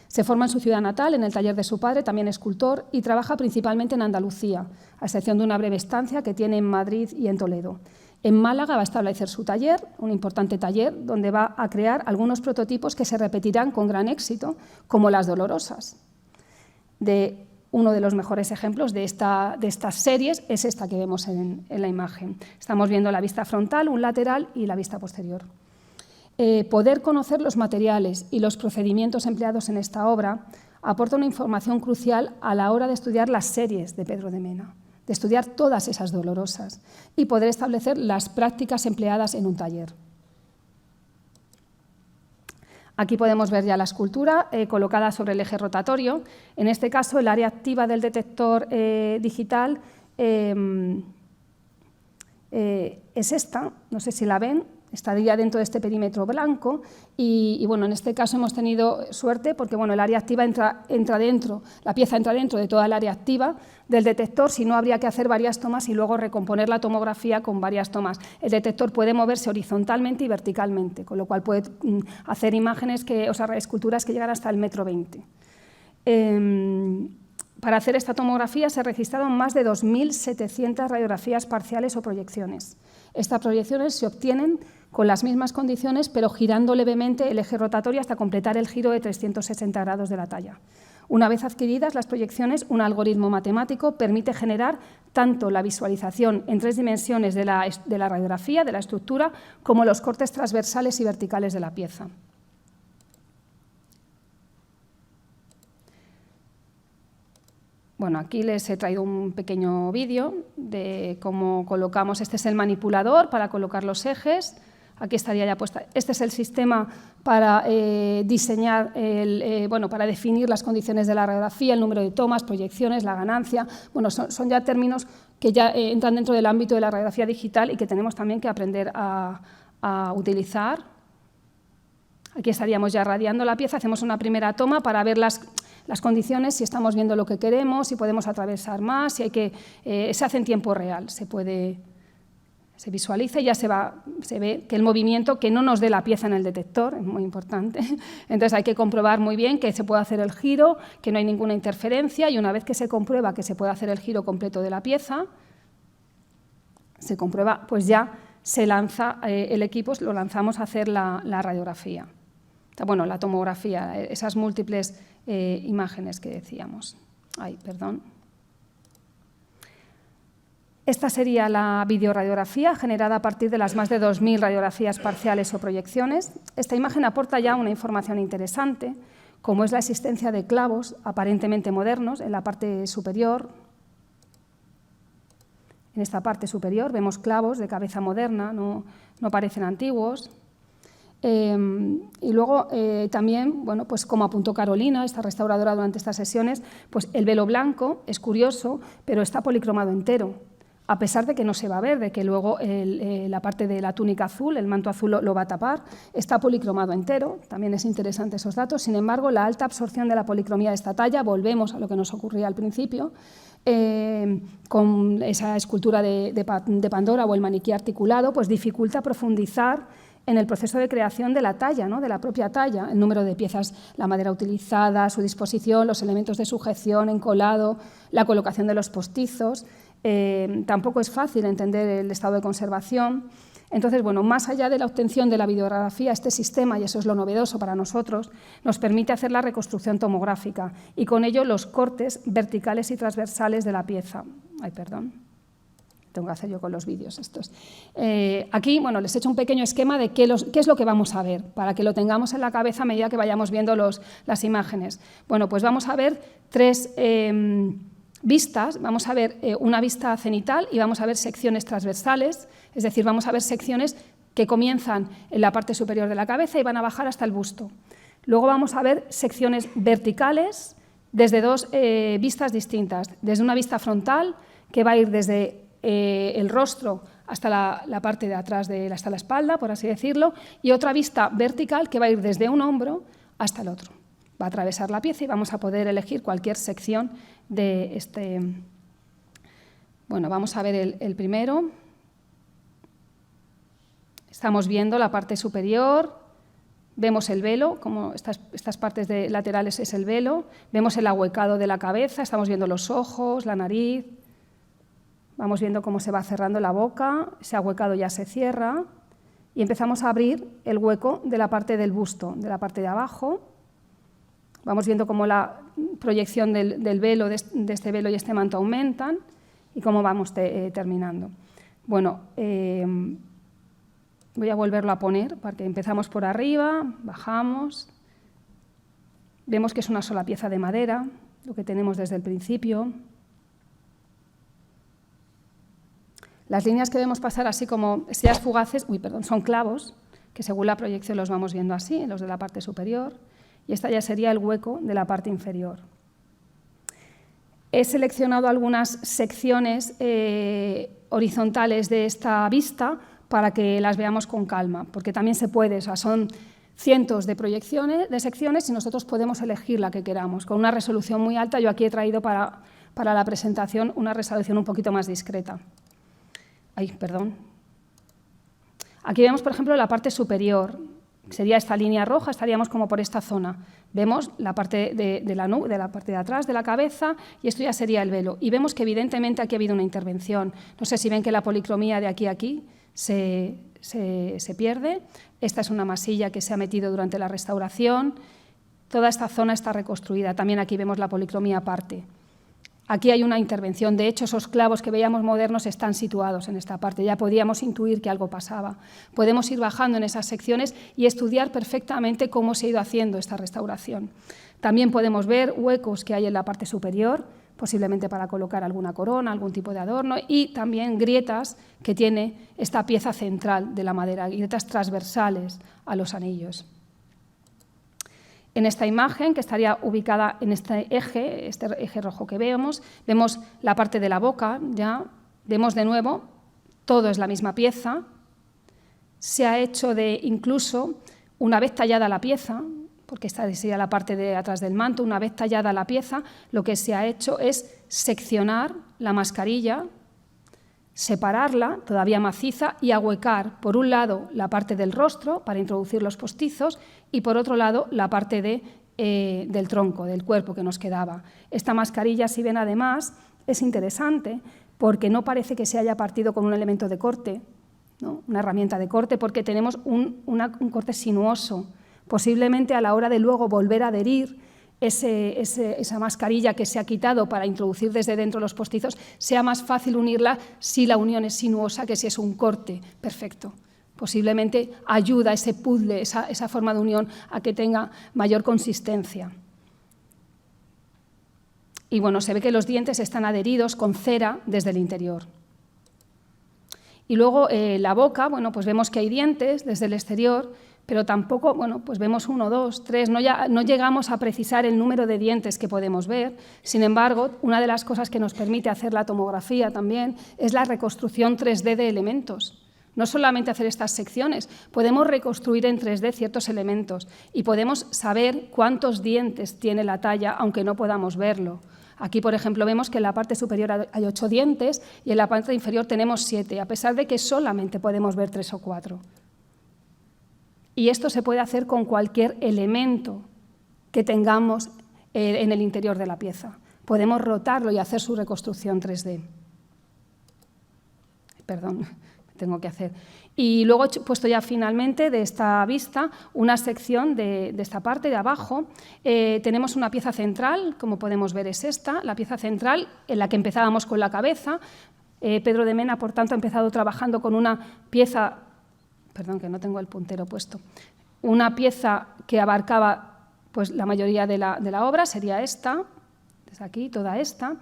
Se forma en su ciudad natal, en el taller de su padre, también escultor, y trabaja principalmente en Andalucía, a excepción de una breve estancia que tiene en Madrid y en Toledo. En Málaga va a establecer su taller, un importante taller, donde va a crear algunos prototipos que se repetirán con gran éxito, como las Dolorosas. Uno de los mejores ejemplos de estas series es esta que vemos en la imagen. Estamos viendo la vista frontal, un lateral y la vista posterior. Poder conocer los materiales y los procedimientos empleados en esta obra aporta una información crucial a la hora de estudiar las series de Pedro de Mena, de estudiar todas esas Dolorosas y poder establecer las prácticas empleadas en un taller. Aquí podemos ver ya la escultura colocada sobre el eje rotatorio. En este caso, el área activa del detector digital es esta, no sé si la ven, estaría dentro de este perímetro blanco y bueno, en este caso hemos tenido suerte porque bueno, el área activa entra dentro, la pieza entra dentro de toda el área activa del detector, si no habría que hacer varias tomas y luego recomponer la tomografía con varias tomas. El detector puede moverse horizontalmente y verticalmente, con lo cual puede hacer imágenes, esculturas que llegan hasta el 1,20 m. Para hacer esta tomografía se registraron más de 2.700 radiografías parciales o proyecciones. Estas proyecciones se obtienen con las mismas condiciones, pero girando levemente el eje rotatorio hasta completar el giro de 360 grados de la talla. Una vez adquiridas las proyecciones, un algoritmo matemático permite generar tanto la visualización en 3 dimensiones de la radiografía, de la estructura, como los cortes transversales y verticales de la pieza. Bueno, aquí les he traído un pequeño vídeo de cómo colocamos, este es el manipulador para colocar los ejes, aquí estaría ya puesta, este es el sistema para diseñar, para definir las condiciones de la radiografía, el número de tomas, proyecciones, la ganancia, bueno, son ya términos que ya entran dentro del ámbito de la radiografía digital y que tenemos también que aprender a utilizar. Aquí estaríamos ya radiando la pieza, hacemos una primera toma para ver las condiciones, si estamos viendo lo que queremos, si podemos atravesar más, si hay que, se hace en tiempo real, se visualiza y ya se ve que el movimiento, que no nos dé la pieza en el detector, es muy importante. Entonces hay que comprobar muy bien que se puede hacer el giro, que no hay ninguna interferencia y una vez que se comprueba que se puede hacer el giro completo de la pieza, se comprueba, pues ya se lanza el equipo, lo lanzamos a hacer la radiografía. Bueno, la tomografía, esas múltiples imágenes que decíamos. Ay, perdón. Esta sería la videoradiografía generada a partir de las más de 2.000 radiografías parciales o proyecciones. Esta imagen aporta ya una información interesante, como es la existencia de clavos aparentemente modernos en la parte superior. En esta parte superior vemos clavos de cabeza moderna, no parecen antiguos. Y luego también, bueno, pues como apuntó Carolina, esta restauradora durante estas sesiones, pues el velo blanco es curioso, pero está policromado entero, a pesar de que no se va a ver, de que luego la parte de la túnica azul, el manto azul lo va a tapar, está policromado entero, también es interesante esos datos. Sin embargo, la alta absorción de la policromía de esta talla, volvemos a lo que nos ocurría al principio, con esa escultura de Pandora o el maniquí articulado, pues dificulta profundizar en el proceso de creación de la talla, ¿no? De la propia talla, el número de piezas, la madera utilizada, su disposición, los elementos de sujeción, encolado, la colocación de los postizos. Tampoco es fácil entender el estado de conservación. Entonces, bueno, más allá de la obtención de la videografía, este sistema, y eso es lo novedoso para nosotros, nos permite hacer la reconstrucción tomográfica y con ello los cortes verticales y transversales de la pieza. Ay, perdón. Tengo que hacer yo con los vídeos estos. Aquí, bueno, les he hecho un pequeño esquema de qué es lo que vamos a ver, para que lo tengamos en la cabeza a medida que vayamos viendo las imágenes. Bueno, pues vamos a ver 3 vistas. Vamos a ver una vista cenital y vamos a ver secciones transversales, es decir, vamos a ver secciones que comienzan en la parte superior de la cabeza y van a bajar hasta el busto. Luego vamos a ver secciones verticales desde 2 vistas distintas, desde una vista frontal que va a ir desde el rostro hasta la parte de atrás, hasta la espalda, por así decirlo, y otra vista vertical que va a ir desde un hombro hasta el otro. Va a atravesar la pieza y vamos a poder elegir cualquier sección de este. Bueno, vamos a ver el primero. Estamos viendo la parte superior, vemos el velo, como estas partes laterales es el velo, vemos el ahuecado de la cabeza, estamos viendo los ojos, la nariz, vamos viendo cómo se va cerrando la boca, ese ahuecado ya se cierra y empezamos a abrir el hueco de la parte del busto, de la parte de abajo. Vamos viendo cómo la proyección del velo, de este velo y este manto aumentan y cómo vamos terminando. Bueno, voy a volverlo a poner, porque empezamos por arriba, bajamos, vemos que es una sola pieza de madera, lo que tenemos desde el principio. Las líneas que vemos pasar así como estrellas fugaces, son clavos, que según la proyección los vamos viendo así, los de la parte superior, y esta ya sería el hueco de la parte inferior. He seleccionado algunas secciones horizontales de esta vista para que las veamos con calma, porque también se puede, son cientos de proyecciones, de secciones, y nosotros podemos elegir la que queramos. Con una resolución muy alta, yo aquí he traído para la presentación una resolución un poquito más discreta. Aquí vemos, por ejemplo, la parte superior. Sería esta línea roja, estaríamos como por esta zona. Vemos la parte de la parte de atrás de la cabeza y esto ya sería el velo. Y vemos que evidentemente aquí ha habido una intervención. No sé si ven que la policromía de aquí a aquí se pierde. Esta es una masilla que se ha metido durante la restauración. Toda esta zona está reconstruida. También aquí vemos la policromía aparte. Aquí hay una intervención. De hecho, esos clavos que veíamos modernos están situados en esta parte. Ya podíamos intuir que algo pasaba. Podemos ir bajando en esas secciones y estudiar perfectamente cómo se ha ido haciendo esta restauración. También podemos ver huecos que hay en la parte superior, posiblemente para colocar alguna corona, algún tipo de adorno, y también grietas que tiene esta pieza central de la madera, grietas transversales a los anillos. En esta imagen, que estaría ubicada en este eje rojo que vemos la parte de la boca, ya vemos de nuevo, todo es la misma pieza. Se ha hecho incluso, una vez tallada la pieza, porque esta sería la parte de atrás del manto, una vez tallada la pieza, lo que se ha hecho es seccionar la mascarilla, separarla, todavía maciza, y ahuecar, por un lado, la parte del rostro para introducir los postizos y, por otro lado, la parte del tronco, del cuerpo que nos quedaba. Esta mascarilla, si ven además, es interesante porque no parece que se haya partido con un elemento de corte, ¿no? Una herramienta de corte, porque tenemos un corte sinuoso. Posiblemente a la hora de luego volver a adherir esa mascarilla que se ha quitado para introducir desde dentro los postizos, sea más fácil unirla si la unión es sinuosa que si es un corte perfecto. Posiblemente ayuda ese puzzle, esa forma de unión, a que tenga mayor consistencia. Y bueno, se ve que los dientes están adheridos con cera desde el interior. Y luego la boca, bueno, pues vemos que hay dientes desde el exterior, pero tampoco, bueno, pues vemos 1, 2, 3, no llegamos a precisar el número de dientes que podemos ver. Sin embargo, una de las cosas que nos permite hacer la tomografía también es la reconstrucción 3D de elementos. No solamente hacer estas secciones, podemos reconstruir en 3D ciertos elementos y podemos saber cuántos dientes tiene la talla, aunque no podamos verlo. Aquí, por ejemplo, vemos que en la parte superior hay 8 dientes y en la parte inferior tenemos 7, a pesar de que solamente podemos ver 3 o 4. Y esto se puede hacer con cualquier elemento que tengamos en el interior de la pieza. Podemos rotarlo y hacer su reconstrucción 3D. Perdón, tengo que hacer. Y luego he puesto ya finalmente de esta vista una sección de esta parte de abajo. Tenemos una pieza central, como podemos ver es esta, la pieza central en la que empezábamos con la cabeza. Pedro de Mena, por tanto, ha empezado trabajando con una pieza, perdón, que no tengo el puntero puesto, una pieza que abarcaba pues, la mayoría de la obra, sería esta, desde aquí, toda esta,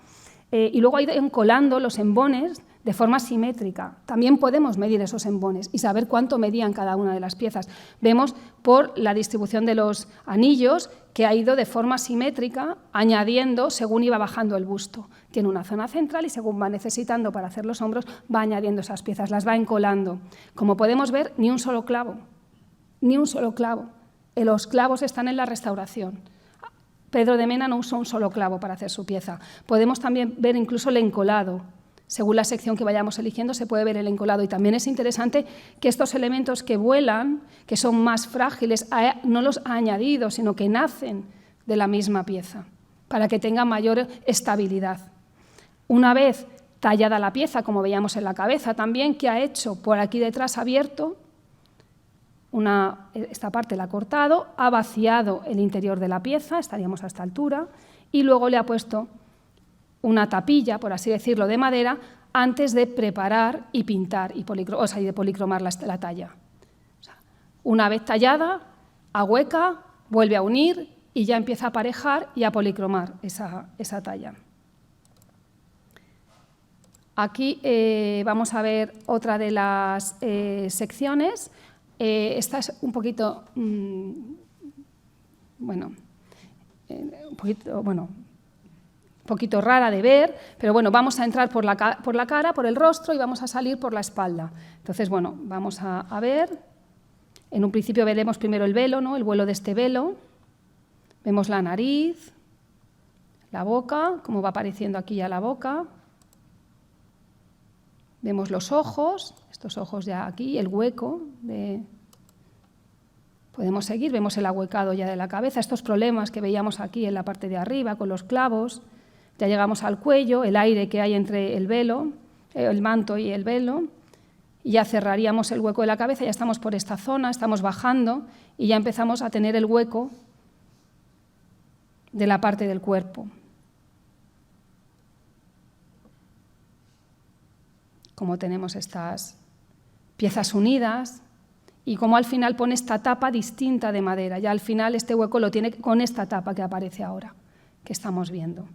y luego ha ido encolando los embones de forma simétrica. También podemos medir esos embones y saber cuánto medían cada una de las piezas. Vemos por la distribución de los anillos que ha ido de forma simétrica añadiendo según iba bajando el busto. Tiene una zona central y según va necesitando para hacer los hombros va añadiendo esas piezas, las va encolando. Como podemos ver, ni un solo clavo, ni un solo clavo. Los clavos están en la restauración. Pedro de Mena no usó un solo clavo para hacer su pieza. Podemos también ver incluso el encolado. Según la sección que vayamos eligiendo se puede ver el encolado. Y también es interesante que estos elementos que vuelan, que son más frágiles, no los ha añadido, sino que nacen de la misma pieza, para que tenga mayor estabilidad. Una vez tallada la pieza, como veíamos en la cabeza también, ¿qué ha hecho? Por aquí detrás ha abierto, esta parte la ha cortado, ha vaciado el interior de la pieza, estaríamos a esta altura, y luego le ha puesto una tapilla, por así decirlo, de madera, antes de preparar y pintar, y de policromar la talla. O sea, una vez tallada, ahueca, vuelve a unir y ya empieza a aparejar y a policromar esa talla. Aquí vamos a ver otra de las secciones. Esta es un poquito, un poquito rara de ver, pero bueno, vamos a entrar por la cara, por el rostro y vamos a salir por la espalda. Entonces, bueno, vamos a ver. En un principio veremos primero el velo, ¿no? El vuelo de este velo. Vemos la nariz, la boca, cómo va apareciendo aquí ya la boca. Vemos los ojos, estos ojos ya aquí, el hueco. Podemos seguir, vemos el ahuecado ya de la cabeza, estos problemas que veíamos aquí en la parte de arriba con los clavos. Ya llegamos al cuello, el aire que hay entre el velo, el manto y el velo. Y ya cerraríamos el hueco de la cabeza, ya estamos por esta zona, estamos bajando y ya empezamos a tener el hueco de la parte del cuerpo. Como tenemos estas piezas unidas y como al final pone esta tapa distinta de madera. Ya al final este hueco lo tiene con esta tapa que aparece ahora, que estamos viendo.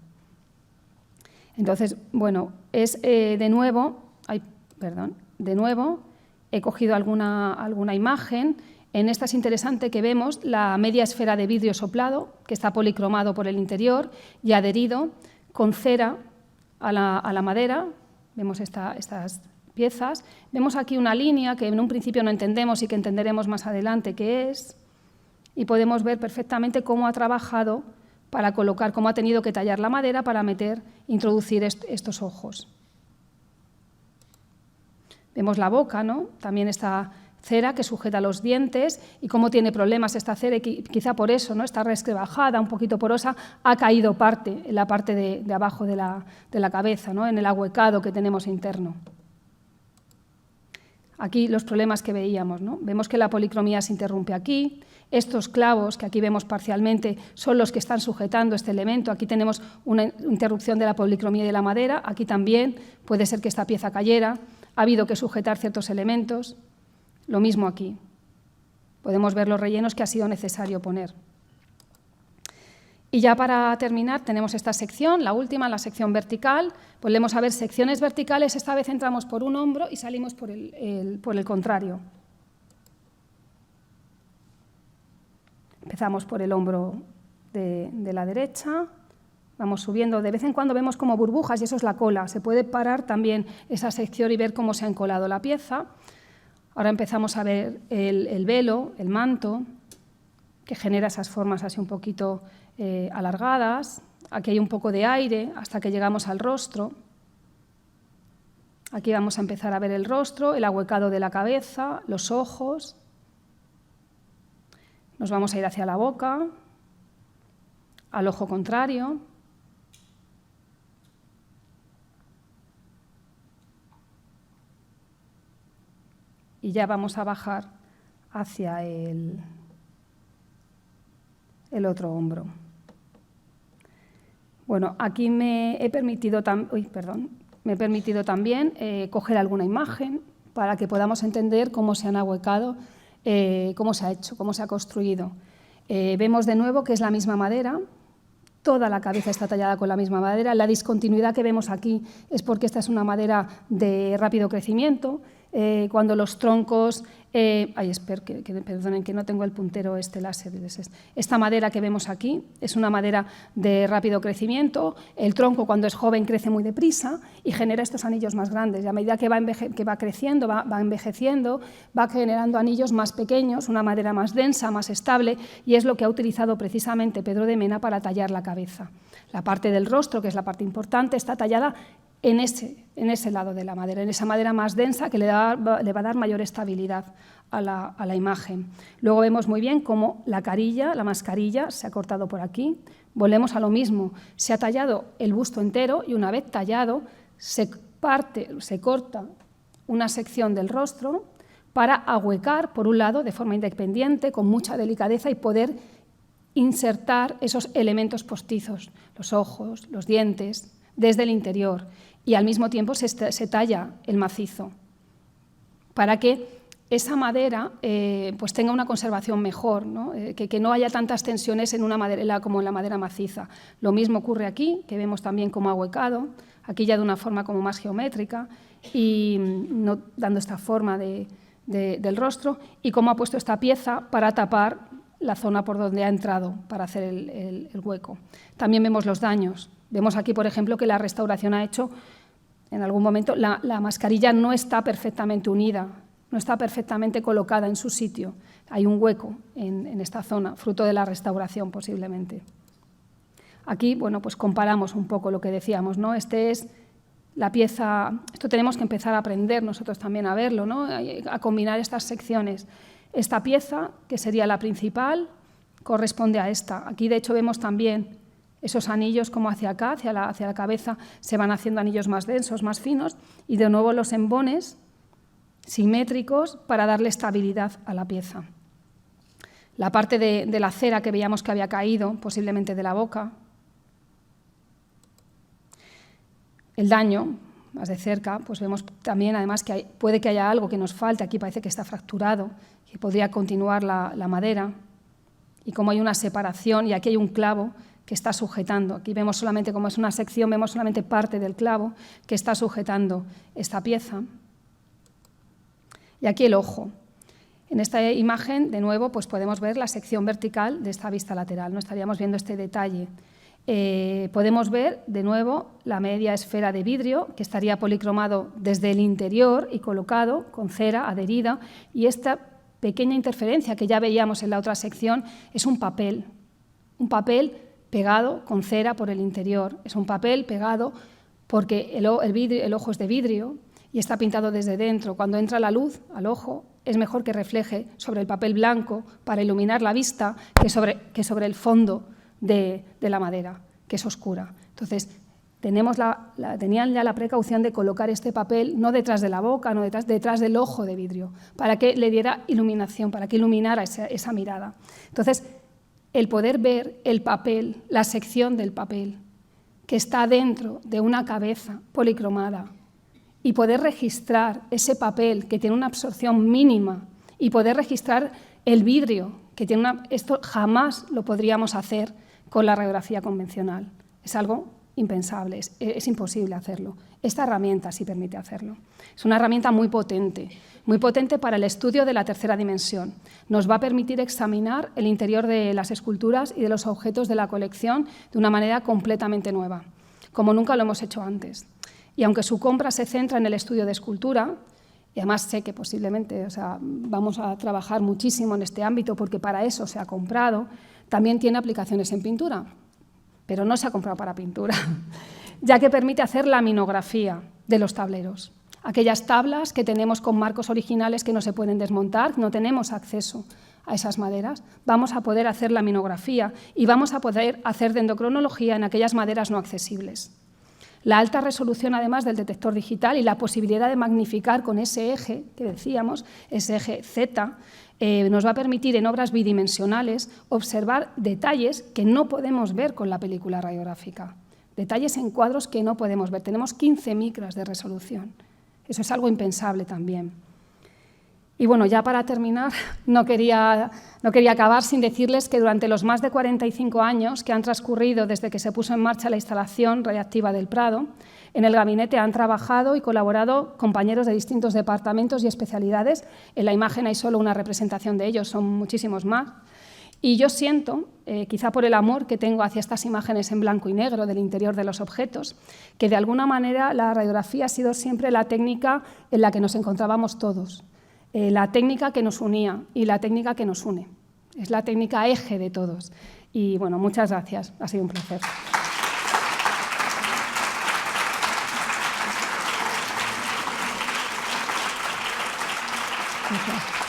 Entonces, bueno, de nuevo he cogido alguna imagen. En esta es interesante que vemos la media esfera de vidrio soplado, que está policromado por el interior y adherido con cera a la madera. Vemos estas piezas. Vemos aquí una línea que en un principio no entendemos y que entenderemos más adelante qué es. Y podemos ver perfectamente cómo ha trabajado para colocar, cómo ha tenido que tallar la madera para introducir estos ojos. Vemos la boca, ¿no? También esta cera que sujeta los dientes y cómo tiene problemas esta cera y quizá por eso, ¿no? Está resquebrajada, un poquito porosa, ha caído en la parte de abajo de la cabeza, ¿no? En el ahuecado que tenemos interno. Aquí los problemas que veíamos, ¿no? Vemos que la policromía se interrumpe aquí. Estos clavos, que aquí vemos parcialmente, son los que están sujetando este elemento. Aquí tenemos una interrupción de la policromía y de la madera. Aquí también puede ser que esta pieza cayera. Ha habido que sujetar ciertos elementos. Lo mismo aquí. Podemos ver los rellenos que ha sido necesario poner. Y ya para terminar tenemos esta sección, la última, la sección vertical. Volvemos a ver secciones verticales, esta vez entramos por un hombro y salimos por el contrario. Empezamos por el hombro de la derecha, vamos subiendo, de vez en cuando vemos como burbujas y eso es la cola. Se puede parar también esa sección y ver cómo se ha encolado la pieza. Ahora empezamos a ver el velo, el manto, que genera esas formas así un poquito alargadas. Aquí hay un poco de aire hasta que llegamos al rostro. Aquí vamos a empezar a ver el rostro, el ahuecado de la cabeza, los ojos. Nos vamos a ir hacia la boca, al ojo contrario. Y ya vamos a bajar hacia el otro hombro. Bueno, aquí me he permitido también coger alguna imagen para que podamos entender cómo se han ahuecado, cómo se ha hecho, cómo se ha construido. Vemos de nuevo que es la misma madera, toda la cabeza está tallada con la misma madera. La discontinuidad que vemos aquí es porque esta es una madera de rápido crecimiento cuando los troncos... perdonen, que no tengo el puntero láser. Esta madera que vemos aquí es una madera de rápido crecimiento. El tronco, cuando es joven, crece muy deprisa y genera estos anillos más grandes. Y a medida que va creciendo, va envejeciendo, va generando anillos más pequeños, una madera más densa, más estable, y es lo que ha utilizado precisamente Pedro de Mena para tallar la cabeza. La parte del rostro, que es la parte importante, está tallada en ese lado de la madera, en esa madera más densa que le va a dar mayor estabilidad a la imagen. Luego vemos muy bien cómo la mascarilla se ha cortado por aquí. Volvemos a lo mismo, se ha tallado el busto entero y una vez tallado se corta una sección del rostro para ahuecar, por un lado, de forma independiente, con mucha delicadeza y poder insertar esos elementos postizos, los ojos, los dientes, desde el interior, y al mismo tiempo se talla el macizo para que esa madera pues tenga una conservación mejor, ¿no? Que no haya tantas tensiones en una madera como en la madera maciza. Lo mismo ocurre aquí, que vemos también cómo ha ahuecado, aquí ya de una forma como más geométrica y no dando esta forma del rostro, y cómo ha puesto esta pieza para tapar la zona por donde ha entrado para hacer el hueco. También vemos los daños. Vemos aquí, por ejemplo, que la restauración ha hecho, en algún momento, la mascarilla no está perfectamente unida, no está perfectamente colocada en su sitio. Hay un hueco en esta zona, fruto de la restauración posiblemente. Aquí, bueno, pues comparamos un poco lo que decíamos, ¿no? Es la pieza, esto tenemos que empezar a aprender nosotros también a verlo, ¿no? A combinar estas secciones. Esta pieza, que sería la principal, corresponde a esta. Aquí, de hecho, vemos también esos anillos como hacia acá, hacia la cabeza, se van haciendo anillos más densos, más finos, y de nuevo los embones simétricos para darle estabilidad a la pieza. La parte de la cera que veíamos que había caído, posiblemente de la boca. El daño, más de cerca, pues vemos también además que puede que haya algo que nos falte, aquí parece que está fracturado, que podría continuar la madera, y como hay una separación, y aquí hay un clavo que está sujetando. Aquí vemos solamente, como es una sección, vemos solamente parte del clavo que está sujetando esta pieza. Y aquí el ojo. En esta imagen, de nuevo, pues podemos ver la sección vertical de esta vista lateral, ¿no? Estaríamos viendo este detalle. Podemos ver, de nuevo, la media esfera de vidrio, que estaría policromado desde el interior y colocado con cera adherida, y esta pequeña interferencia que ya veíamos en la otra sección es un papel pegado con cera por el interior. Es un papel pegado porque el ojo es de vidrio y está pintado desde dentro. Cuando entra la luz al ojo, es mejor que refleje sobre el papel blanco para iluminar la vista que sobre el fondo de la madera, que es oscura. Entonces, tenían ya la precaución de colocar este papel no detrás de la boca, no detrás del ojo de vidrio, para que le diera iluminación, para que iluminara esa mirada. Entonces, el poder ver el papel, la sección del papel, que está dentro de una cabeza policromada, y poder registrar ese papel que tiene una absorción mínima, y poder registrar el vidrio, que tiene esto jamás lo podríamos hacer con la radiografía convencional. Es algo impensable, es imposible hacerlo. Esta herramienta sí permite hacerlo. Es una herramienta muy potente para el estudio de la tercera dimensión. Nos va a permitir examinar el interior de las esculturas y de los objetos de la colección de una manera completamente nueva, como nunca lo hemos hecho antes. Y aunque su compra se centra en el estudio de escultura, y además sé que posiblemente vamos a trabajar muchísimo en este ámbito porque para eso se ha comprado, también tiene aplicaciones en pintura, pero no se ha comprado para pintura, ya que permite hacer laminografía de los tableros. Aquellas tablas que tenemos con marcos originales que no se pueden desmontar, no tenemos acceso a esas maderas, vamos a poder hacer laminografía y vamos a poder hacer dendrocronología en aquellas maderas no accesibles. La alta resolución, además del detector digital y la posibilidad de magnificar con ese eje que decíamos, ese eje Z, nos va a permitir en obras bidimensionales observar detalles que no podemos ver con la película radiográfica, detalles en cuadros que no podemos ver. Tenemos 15 micras de resolución. Eso es algo impensable también. Y bueno, ya para terminar, no quería acabar sin decirles que durante los más de 45 años que han transcurrido desde que se puso en marcha la instalación radiactiva del Prado, en el gabinete han trabajado y colaborado compañeros de distintos departamentos y especialidades. En la imagen hay solo una representación de ellos, son muchísimos más. Y yo siento, quizá por el amor que tengo hacia estas imágenes en blanco y negro del interior de los objetos, que de alguna manera la radiografía ha sido siempre la técnica en la que nos encontrábamos todos. La técnica que nos unía y la técnica que nos une. Es la técnica eje de todos. Y bueno, muchas gracias. Ha sido un placer. Gracias.